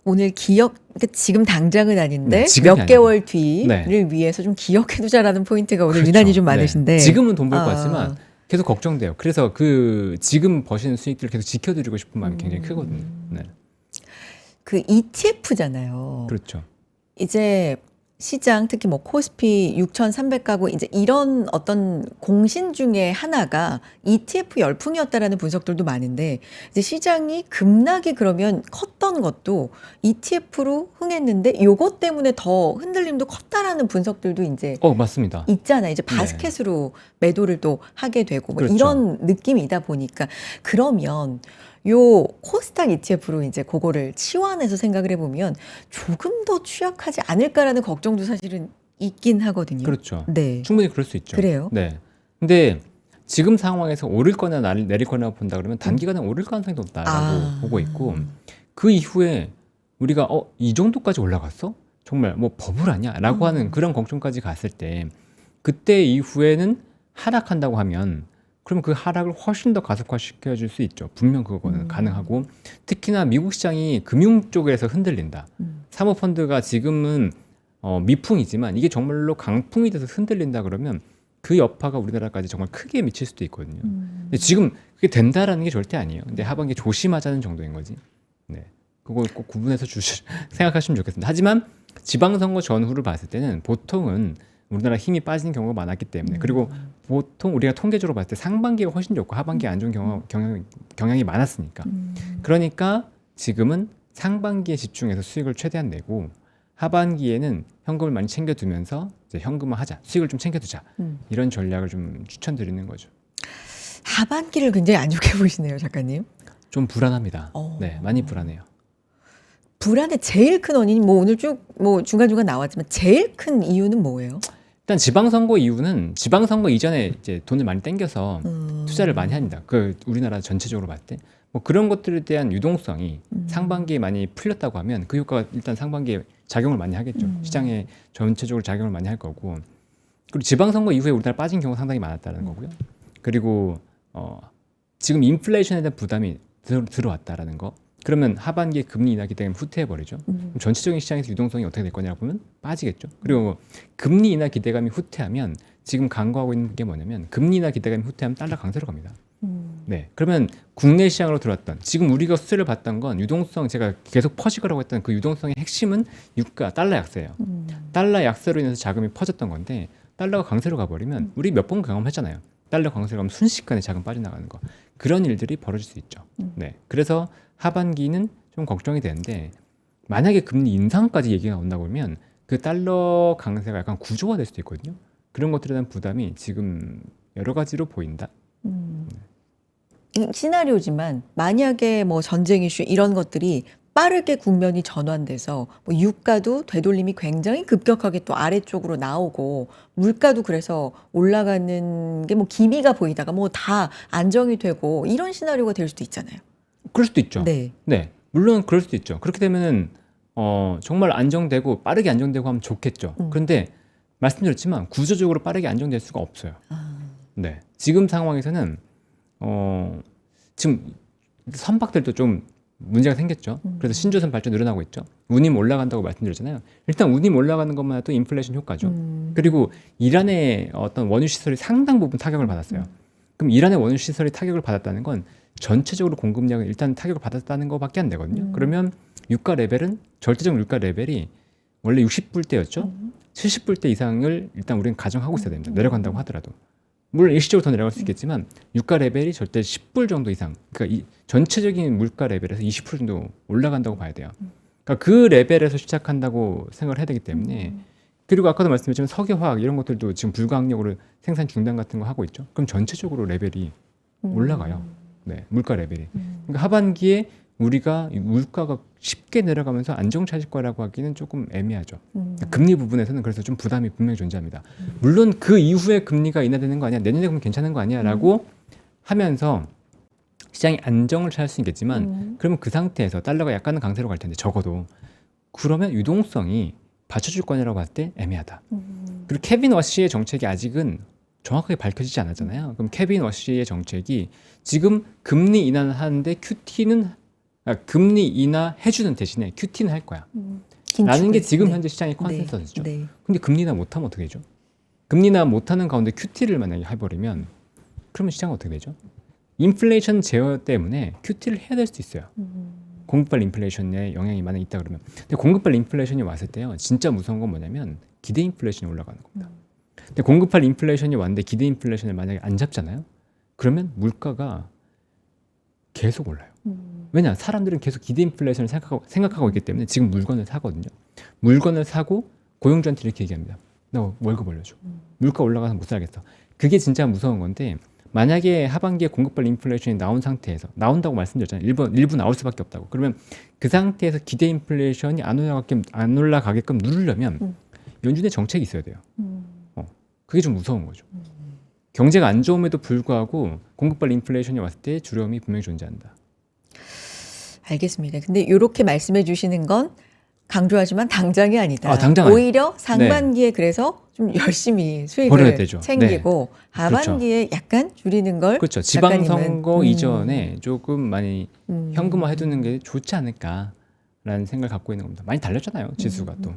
오늘 그러니까 지금 당장은 아닌데 네, 지금이 몇 개월 아니고. 뒤를 네. 위해서 좀 기억해두자라는 포인트가 오늘 그렇죠. 유난히 좀 네. 많으신데 지금은 돈 벌 것 같지만 계속 걱정돼요. 그래서 그 지금 버시는 수익들을 계속 지켜드리고 싶은 마음이 굉장히 크거든요. 네. 그 ETF잖아요. 그렇죠. 이제 시장 특히 뭐 코스피 6,300가구 이제 이런 어떤 공신 중에 하나가 ETF 열풍이었다라는 분석들도 많은데 이제 시장이 급락이 그러면 컸던 것도 ETF로 흥했는데 요것 때문에 더 흔들림도 컸다라는 분석들도 이제 맞습니다. 있잖아요. 이제 네. 바스켓으로 매도를 또 하게 되고 뭐 그렇죠. 이런 느낌이다 보니까 그러면 요 코스닥 ETF로 이제 그거를 치환해서 생각을 해보면 조금 더 취약하지 않을까라는 걱정도 사실은 있긴 하거든요. 그렇죠. 네. 충분히 그럴 수 있죠. 그래요? 네. 근데 지금 상황에서 오를 거나 내릴 거나 본다 그러면 단기간에 오를 가능성이 높다라고 보고 있고 그 이후에 우리가 이 정도까지 올라갔어? 정말 뭐 버블 아니야? 라고 하는 그런 걱정까지 갔을 때 그때 이후에는 하락한다고 하면 그러면 그 하락을 훨씬 더 가속화시켜 줄 수 있죠. 분명 그거는 가능하고 특히나 미국 시장이 금융 쪽에서 흔들린다. 사모펀드가 지금은 미풍이지만 이게 정말로 강풍이 돼서 흔들린다 그러면 그 여파가 우리나라까지 정말 크게 미칠 수도 있거든요. 근데 지금 그게 된다라는 게 절대 아니에요. 근데 하반기 조심하자는 정도인 거지. 네, 그걸 꼭 구분해서 생각하시면 좋겠습니다. 하지만 지방선거 전후를 봤을 때는 보통은 우리나라 힘이 빠지는 경우가 많았기 때문에 그리고 보통 우리가 통계적으로 봤을 때 상반기가 훨씬 좋고 하반기에 안 좋은 경향이 많았으니까 그러니까 지금은 상반기에 집중해서 수익을 최대한 내고 하반기에는 현금을 많이 챙겨두면서 이제 현금화 하자, 수익을 좀 챙겨두자 이런 전략을 좀 추천드리는 거죠. 하반기를 굉장히 안 좋게 보시네요, 작가님. 좀 불안합니다. 네, 많이 불안해요. 불안의 제일 큰 원인이 뭐 오늘 쭉 뭐 중간중간 나왔지만 제일 큰 이유는 뭐예요? 일단 지방선거 이후는 지방선거 이전에 이제 돈을 많이 땡겨서 투자를 많이 합니다. 그 우리나라 전체적으로 봤을 때 뭐 그런 것들에 대한 유동성이 상반기에 많이 풀렸다고 하면 그 효과가 일단 상반기에 작용을 많이 하겠죠. 시장에 전체적으로 작용을 많이 할 거고 그리고 지방선거 이후에 우리나라 빠진 경우가 상당히 많았다는 거고요. 그리고 지금 인플레이션에 대한 부담이 들어왔다라는 거. 그러면 하반기에 금리 인하 기대감이 후퇴해버리죠. 그럼 전체적인 시장에서 유동성이 어떻게 될 거냐고 보면 빠지겠죠. 그리고 금리 인하 기대감이 후퇴하면 지금 강구하고 있는 게 뭐냐면 금리 인하 기대감이 후퇴하면 달러 강세로 갑니다. 네, 그러면 국내 시장으로 들어왔던 지금 우리가 수혜를 봤던 건 유동성 제가 계속 퍼지거라고 했던 그 유동성의 핵심은 유가 달러 약세예요. 달러 약세로 인해서 자금이 퍼졌던 건데 달러가 강세로 가버리면 우리 몇 번 경험했잖아요. 달러 강세로 가면 순식간에 자금 빠져나가는 거 그런 일들이 벌어질 수 있죠. 네, 그래서 하반기는 좀 걱정이 되는데 만약에 금리 인상까지 얘기가 온다고 하면 그 달러 강세가 약간 구조화 될 수도 있거든요. 그런 것들에 대한 부담이 지금 여러 가지로 보인다. 시나리오지만 만약에 뭐 전쟁 이슈 이런 것들이 빠르게 국면이 전환돼서 뭐 유가도 되돌림이 굉장히 급격하게 또 아래쪽으로 나오고 물가도 그래서 올라가는 게 뭐 기미가 보이다가 뭐 다 안정이 되고 이런 시나리오가 될 수도 있잖아요. 그럴 수도 있죠. 네. 네, 물론 그럴 수도 있죠. 그렇게 되면은 정말 안정되고 빠르게 안정되고 하면 좋겠죠. 그런데 말씀드렸지만 구조적으로 빠르게 안정될 수가 없어요. 네, 지금 상황에서는 지금 선박들도 좀 문제가 생겼죠. 그래서 신조선 발전 늘어나고 있죠. 운임 올라간다고 말씀드렸잖아요. 일단 운임 올라가는 것만 해도 인플레이션 효과죠. 그리고 이란의 어떤 원유 시설이 상당 부분 타격을 받았어요. 그럼 이란의 원유 시설이 타격을 받았다는 건 전체적으로 공급량은 일단 타격을 받았다는 것밖에 안 되거든요. 그러면 유가 레벨은 절대적 유가 레벨이 원래 60불대였죠. 70불대 이상을 일단 우리는 가정하고 있어야 됩니다. 내려간다고 하더라도. 물론 일시적으로 더 내려갈 수 있겠지만 유가 레벨이 절대 10불 정도 이상, 그러니까 이 전체적인 물가 레벨에서 20% 정도 올라간다고 봐야 돼요. 그러니까 그 레벨에서 시작한다고 생각을 해야 되기 때문에 그리고 아까도 말씀드렸지만 석유화학 이런 것들도 지금 불가항력으로 생산 중단 같은 거 하고 있죠. 그럼 전체적으로 레벨이 올라가요. 네, 물가 레벨이. 그러니까 하반기에 우리가 물가가 쉽게 내려가면서 안정 찾을 거라고 하기는 조금 애매하죠. 금리 부분에서는 그래서 좀 부담이 분명히 존재합니다. 물론 그 이후에 금리가 인하되는 거 아니야, 내년에 그럼 괜찮은 거 아니야라고 하면서 시장이 안정을 찾을 수 있겠지만 그러면 그 상태에서 달러가 약간은 강세로 갈 텐데 적어도 그러면 유동성이 받쳐줄 거냐라고 봤을 때 애매하다. 그리고 케빈 워시의 정책이 아직은 정확하게 밝혀지지 않았잖아요. 그럼 케빈 워시의 정책이 지금 금리 인하는 하는데 금리 인하 해주는 대신에 QT는 할 거야. 라는 게 지금 현재 시장의 컨센서스죠. 근데 금리 인하 못하면 어떻게 되죠? 금리 인하 못하는 가운데 QT를 만약에 해버리면 그러면 시장은 어떻게 되죠? 인플레이션 제어 때문에 QT를 해야 될 수도 있어요. 공급발 인플레이션에 영향이 많이 있다 그러면. 근데 공급발 인플레이션이 왔을 때요. 진짜 무서운 건 뭐냐면 기대 인플레이션이 올라가는 겁니다. 근데 공급발 인플레이션이 왔는데 기대 인플레이션을 만약에 안 잡잖아요. 그러면 물가가 계속 올라요. 왜냐? 사람들은 계속 기대 인플레이션을 생각하고 있기 때문에 지금 물건을 사거든요. 물건을 사고 고용주한테 이렇게 얘기합니다. 나 월급 올려줘. 물가 올라가서 못 살겠어. 그게 진짜 무서운 건데 만약에 하반기에 공급발 인플레이션이 나온 상태에서 나온다고 말씀드렸잖아요. 일부 나올 수밖에 없다고. 그러면 그 상태에서 기대 인플레이션이 안 올라가게끔 누르려면 연준의 정책이 있어야 돼요. 그게 좀 무서운 거죠. 경제가 안 좋음에도 불구하고 공급발 인플레이션이 왔을 때 두려움이 분명히 존재한다. 알겠습니다. 근데 이렇게 말씀해 주시는 건 강조하지만 당장이 아니다. 당장 오히려 상반기에 그래서 좀 열심히 수익을 되죠. 챙기고 하반기에 약간 줄이는 걸 그렇죠. 지방선거 작가님은, 이전에 조금 많이 현금화 해두는 게 좋지 않을까라는 생각을 갖고 있는 겁니다. 많이 달렸잖아요. 지수가 또.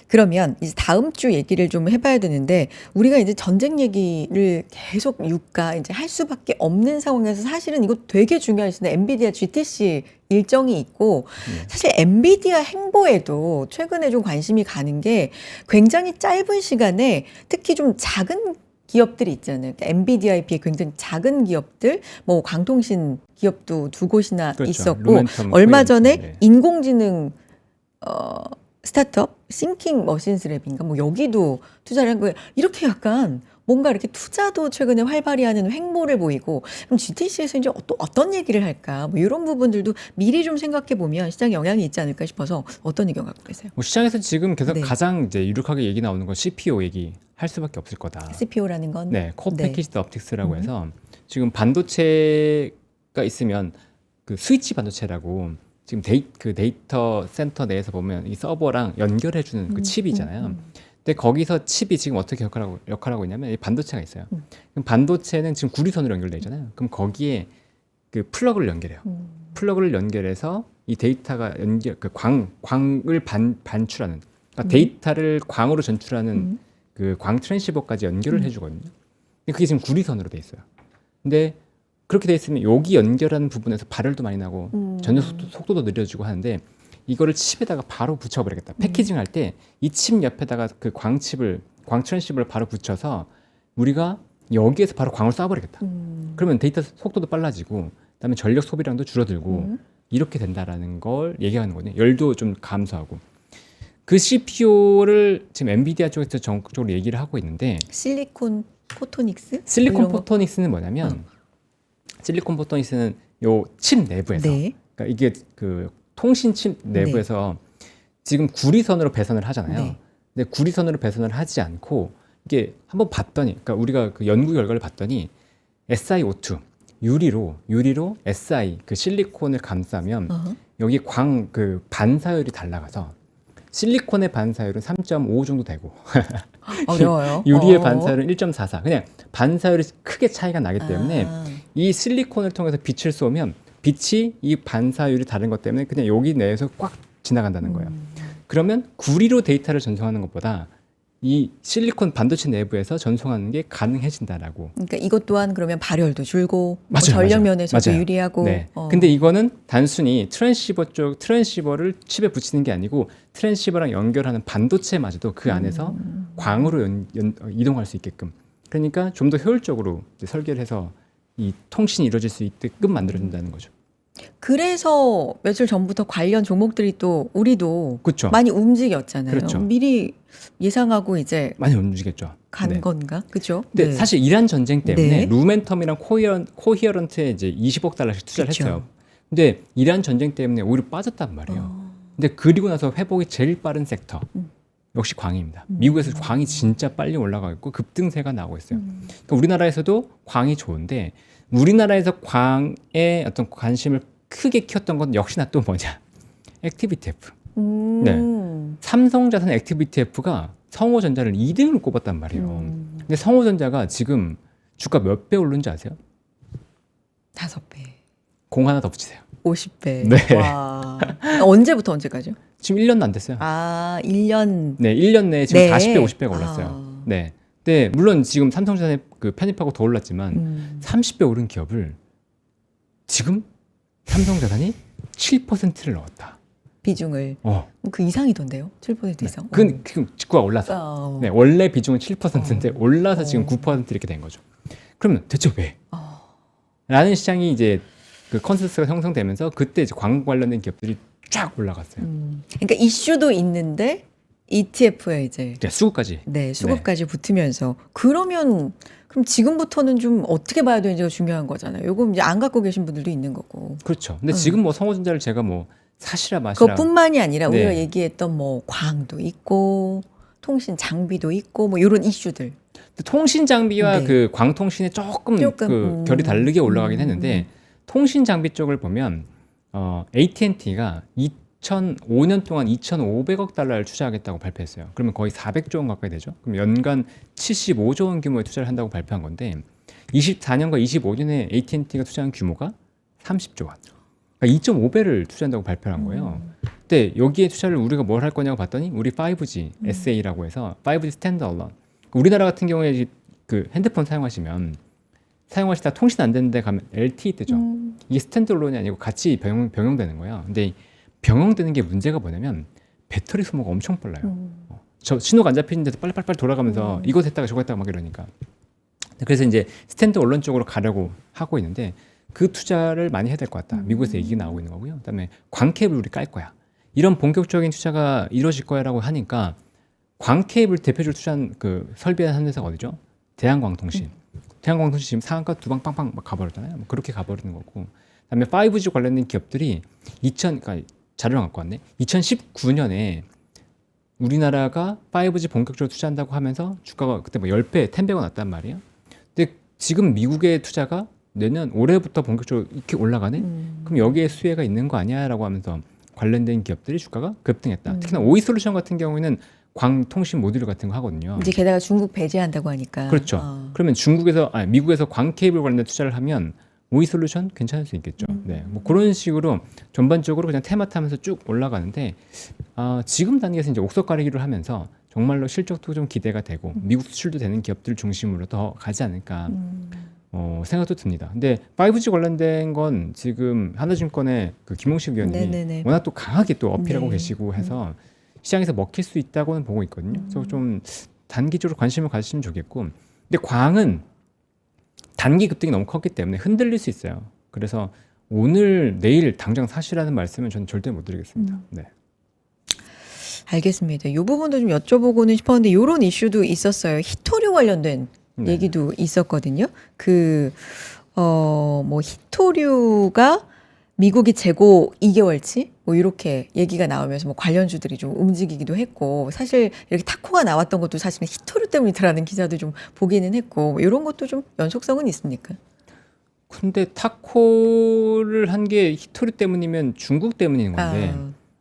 그러면 이제 다음 주 얘기를 좀 해봐야 되는데 우리가 이제 전쟁 얘기를 계속 유가 이제 할 수밖에 없는 상황에서 사실은 이거 되게 중요하시네. 엔비디아 GTC 일정이 있고 사실 엔비디아 행보에도 최근에 좀 관심이 가는 게 굉장히 짧은 시간에 특히 좀 작은 기업들이 있잖아요. 그러니까 엔비디아에 비해 굉장히 작은 기업들, 뭐 광통신 기업도 두 곳이나 그렇죠. 있었고 루멘텀, 얼마 전에 네. 인공지능 스타트업 싱킹 머신스랩인가 뭐 여기도 투자를 한 거예요. 이렇게 약간 뭔가 이렇게 투자도 최근에 활발히 하는 횡보를 보이고 그럼 GTC에서 이제 또 어떤 얘기를 할까 뭐 이런 부분들도 미리 좀 생각해 보면 시장에 영향이 있지 않을까 싶어서 어떤 의견 갖고 계세요? 뭐 시장에서 지금 계속 네. 가장 이제 유력하게 얘기 나오는 건 CPO 얘기 할 수밖에 없을 거다. CPO라는 건 네, 코 네. 패키지드 옵틱스라고 해서 지금 반도체가 있으면 그 스위치 반도체라고 지금 데이터 센터 내에서 보면 이 서버랑 연결해주는 그 칩이 있잖아요. 근데 거기서 칩이 지금 어떻게 역할하고 있냐면 이 반도체가 있어요. 그럼 반도체는 지금 구리선으로 연결돼 있잖아요. 그럼 거기에 그 플러그를 연결해요. 플러그를 연결해서 이 데이터가 광을 반출하는 그러니까 데이터를 광으로 전출하는 그 광 트랜시버까지 연결을 해주거든요. 근데 그게 지금 구리선으로 돼 있어요. 근데 그렇게 돼 있으면 여기 연결하는 부분에서 발열도 많이 나고 전류 속도도 느려지고 하는데 이거를 칩에다가 바로 붙여버리겠다. 패키징 할 때 이 칩 옆에다가 그 광 트랜시버를 바로 붙여서 우리가 여기에서 바로 광을 쏴버리겠다. 그러면 데이터 속도도 빨라지고 그다음에 전력 소비량도 줄어들고 이렇게 된다라는 걸 얘기하는 거거든요. 열도 좀 감소하고. 그 CPO를 지금 엔비디아 쪽에서 전국적으로 얘기를 하고 있는데 실리콘 포토닉스? 실리콘 뭐 이런 거? 포토닉스는 뭐냐면 실리콘 포토닉스는 요 칩 내부에서 네. 그러니까 이게 그 통신 칩 내부에서 지금 구리선으로 배선을 하잖아요. 네. 근데 구리선으로 배선을 하지 않고 이게 한번 봤더니 그러니까 우리가 그 연구 결과를 봤더니 SiO2 유리로 Si 그 실리콘을 감싸면 여기 그 반사율이 달라가서 실리콘의 반사율은 3.5 정도 되고 어려워요. 유리의 반사율은 1.44. 그냥 반사율이 크게 차이가 나기 때문에 이 실리콘을 통해서 빛을 쏘면 빛이 이 반사율이 다른 것 때문에 그냥 여기 내에서 꽉 지나간다는 거예요. 그러면 구리로 데이터를 전송하는 것보다 이 실리콘 반도체 내부에서 전송하는 게 가능해진다라고. 그러니까 이것 또한 그러면 발열도 줄고 뭐 맞아요, 전력 맞아요. 면에서도 맞아요. 유리하고. 네. 근데 이거는 단순히 트랜시버를 칩에 붙이는 게 아니고 트랜시버랑 연결하는 반도체마저도 그 안에서 광으로 이동할 수 있게끔. 그러니까 좀 더 효율적으로 이제 설계를 해서 이 통신이 이루어질 수 있게끔 만들어준다는 거죠. 그래서 며칠 전부터 관련 종목들이 또 우리도 그렇죠. 많이 움직였잖아요. 그렇죠. 미리 예상하고 이제 많이 움직였죠. 간 네. 건가? 그죠? 근데 사실 이란 전쟁 때문에 네. 루멘텀이랑 코히어런트에 이제 20억 달러씩 투자를 그쵸. 했어요. 근데 이란 전쟁 때문에 오히려 빠졌단 말이에요. 근데 그리고 나서 회복이 제일 빠른 섹터 역시 광입니다. 미국에서 광이 진짜 빨리 올라가고 있고 급등세가 나오고 있어요. 그러니까 우리나라에서도 광이 좋은데 우리나라에서 광에 어떤 관심을 크게 키웠던 건 역시나 또 뭐냐? 액티비티F. 네. 삼성자산 액티비티F가 성호전자를 2등으로 꼽았단 말이에요. 근데 성호전자가 지금 주가 몇 배 오른지 아세요? 5배. 공 하나 더 붙이세요. 50배. 네. 와. 언제부터 언제까지요? 지금 1년도 안 됐어요. 1년. 네, 1년 내에 지금 네. 40배, 50배가 올랐어요. 네. 네, 물론 지금 삼성전자의 그 편입하고 더 올랐지만 30배 오른 기업을 지금 삼성자산이 7%를 넣었다. 비중을 그 이상이던데요. 7% 이상. 그 직구가 올라서. 네, 원래 비중은 7%인데 올라서 지금 9% 이렇게 된 거죠. 그러면 대체 왜? 라는 시장이 이제 그 컨센서스가 형성되면서 그때 이제 광고 관련된 기업들이 쫙 올라갔어요. 그러니까 이슈도 있는데 ETF에 이제 네, 수급까지. 네, 수급까지 붙으면서 그러면 그럼 지금부터는 좀 어떻게 봐야 되는지가 중요한 거잖아요. 요거 이제 안 갖고 계신 분들도 있는 거고. 그렇죠. 근데 지금 뭐 성호전자를 제가 뭐 사시라 마시라. 그것뿐만이 아니라 네. 우리가 얘기했던 뭐 광도 있고 통신 장비도 있고 뭐 이런 이슈들. 통신 장비와 네. 그 광통신에 조금 그 결이 다르게 올라가긴 했는데 통신 장비 쪽을 보면 AT&T가 2005년 동안 2,500억 달러를 투자하겠다고 발표했어요. 그러면 거의 400조 원 가까이 되죠. 그럼 연간 75조 원 규모의 투자를 한다고 발표한 건데 24년과 25년에 AT&T가 투자한 규모가 30조 원. 그러니까 2.5배를 투자한다고 발표한 거예요. 근데 여기에 투자를 우리가 뭘 할 거냐고 봤더니 우리 5G SA라고 해서 5G 스탠드얼론. 우리나라 같은 경우에 그 핸드폰 사용하시다 통신 안 되는데 가면 LTE 뜨죠. 이게 스탠드얼론이 아니고 같이 병용되는 거예요. 근데 병용되는 게 문제가 뭐냐면 배터리 소모가 엄청 빨라요. 저 신호가 안 잡히는데도 빨리빨리 돌아가면서 이것 했다가 저거 했다가 막 이러니까. 그래서 이제 스탠드얼론 쪽으로 가려고 하고 있는데 그 투자를 많이 해야 될 것 같다. 미국에서 얘기가 나오고 있는 거고요. 그다음에 광케이블 우리 깔 거야. 이런 본격적인 투자가 이루어질 거야라고 하니까 광케이블 대표적으로 투자한 그 설비한 회사가 어디죠? 대한광통신. 대한광통신 지금 상한가 두 방 빵빵 막 가버렸잖아요. 뭐 그렇게 가버리는 거고. 그다음에 5G 관련된 기업들이 그러니까 자료를 갖고 왔네. 2019년에 우리나라가 5G 본격적으로 투자한다고 하면서 주가가 그때 뭐 10배, 10배가 났단 말이에요. 근데 지금 미국의 투자가 내년 올해부터 본격적으로 이렇게 올라가네? 그럼 여기에 수혜가 있는 거 아니야?라고 하면서 관련된 기업들이 주가가 급등했다. 특히나 오이솔루션 같은 경우에는 광통신 모듈 같은 거 하거든요. 이제 게다가 중국 배제한다고 하니까. 그렇죠. 그러면 미국에서 광케이블 관련된 투자를 하면 오이솔루션 괜찮을 수 있겠죠. 네, 뭐 그런 식으로 전반적으로 그냥 테마 타면서 쭉 올라가는데 지금 단계에서 이제 옥석 가리기를 하면서 정말로 실적도 좀 기대가 되고 미국 수출도 되는 기업들 중심으로 더 가지 않을까 생각도 듭니다. 근데 5G 관련된 건 지금 하나증권의 그 김홍식 위원님이 네네네. 워낙 또 강하게 또 어필하고 네. 계시고 해서 시장에서 먹힐 수 있다고는 보고 있거든요. 그래서 좀 단기적으로 관심을 가지시면 좋겠고, 근데 광은 단기 급등이 너무 컸기 때문에 흔들릴 수 있어요. 그래서 오늘 내일 당장 사시라는 말씀은 저는 절대 못 드리겠습니다. 네. 알겠습니다. 이 부분도 좀 여쭤보고는 싶었는데 이런 이슈도 있었어요. 히토류 관련된 네. 얘기도 있었거든요. 뭐 히토류가 미국이 재고 2개월치 뭐 이렇게 얘기가 나오면서 뭐 관련주들이 좀 움직이기도 했고, 사실 이렇게 타코가 나왔던 것도 사실은 히토류 때문이더라는 기사도 좀 보기는 했고, 뭐 이런 것도 좀 연속성은 있습니까? 근데 타코를 한 게 히토류 때문이면 중국 때문인 건데,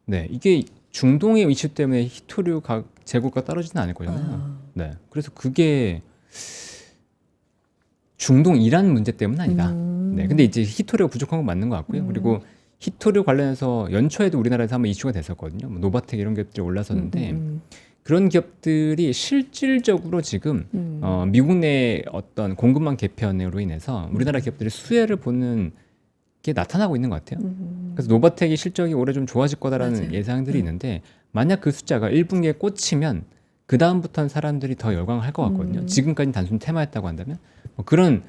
네, 이게 중동의 이슈 때문에 히토류 재고가 떨어지는 않을 거잖아요. 네, 그래서 그게 중동 이란 문제 때문은 아니다. 네, 근데 이제 히토류가 부족한 건 맞는 것 같고요. 그리고 히토류 관련해서 연초에도 우리나라에서 한번 이슈가 됐었거든요. 뭐 노바텍 이런 기업들이 올라섰는데 그런 기업들이 실질적으로 지금 미국 내 어떤 공급망 개편으로 인해서 우리나라 기업들이 수혜를 보는 게 나타나고 있는 것 같아요. 그래서 노바텍이 실적이 올해 좀 좋아질 거다라는 맞아요. 예상들이 있는데 만약 그 숫자가 1분기에 꽂히면 그 다음부터는 사람들이 더 열광을 할 것 같거든요. 지금까지는 단순 테마였다고 한다면 뭐 그런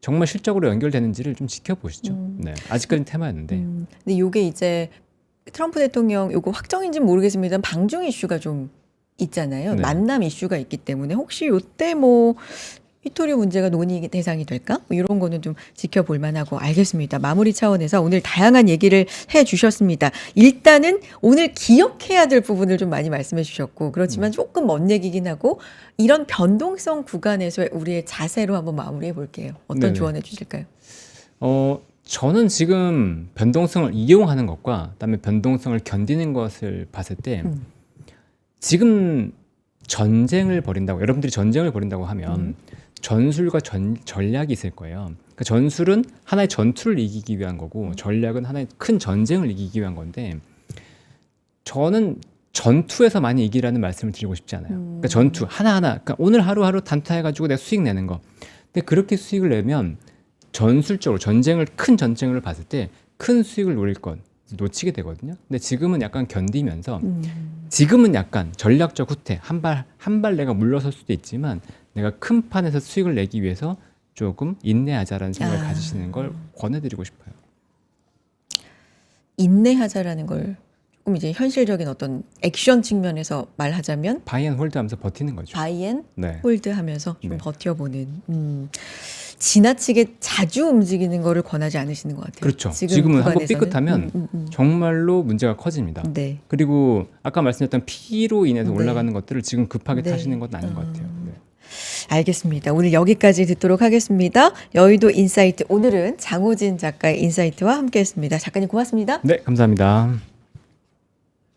정말 실적으로 연결되는지를 좀 지켜보시죠. 네, 아직까지는 테마였는데. 근데 이게 이제 트럼프 대통령 요거 확정인지는 모르겠습니다만 방중 이슈가 좀 있잖아요. 네. 만남 이슈가 있기 때문에 혹시 요때 뭐 히토류 문제가 논의 대상이 될까? 뭐 이런 거는 좀 지켜볼 만하고. 알겠습니다. 마무리 차원에서 오늘 다양한 얘기를 해 주셨습니다. 일단은 오늘 기억해야 될 부분을 좀 많이 말씀해 주셨고, 그렇지만 조금 먼 얘기긴 하고 이런 변동성 구간에서 우리의 자세로 한번 마무리해 볼게요. 어떤 네네. 조언해 주실까요? 저는 지금 변동성을 이용하는 것과 그다음에 변동성을 견디는 것을 봤을 때 지금 전쟁을 벌인다고, 여러분들이 전쟁을 벌인다고 하면 전술과 전략이 있을 거예요. 그러니까 전술은 하나의 전투를 이기기 위한 거고 전략은 하나의 큰 전쟁을 이기기 위한 건데, 저는 전투에서 많이 이기라는 말씀을 드리고 싶지 않아요. 그러니까 전투 하나하나, 그러니까 오늘 하루하루 단타해가지고 내가 수익 내는 거, 근데 그렇게 수익을 내면 전술적으로 큰 전쟁을 봤을 때 큰 수익을 노릴 건 놓치게 되거든요. 근데 지금은 약간 견디면서 지금은 약간 전략적 후퇴 한 발 내가 물러설 수도 있지만 내가 큰 판에서 수익을 내기 위해서 조금 인내하자라는 생각을 가지시는 걸 권해드리고 싶어요. 인내하자라는 걸 조금 이제 현실적인 어떤 액션 측면에서 말하자면 바이앤홀드하면서 버티는 거죠. 바이앤 네. 홀드하면서 좀 네. 버텨보는. 지나치게 자주 움직이는 거를 권하지 않으시는 것 같아요. 그렇죠. 지금은 한번 구간에서는. 삐끗하면 정말로 문제가 커집니다. 네. 그리고 아까 말씀드렸던 P로 인해서 네. 올라가는 것들을 지금 급하게 네. 타시는 건 아닌 것 같아요. 네. 알겠습니다. 오늘 여기까지 듣도록 하겠습니다. 여의도 인사이트 오늘은 장호진 작가의 인사이트와 함께했습니다. 작가님 고맙습니다. 네, 감사합니다.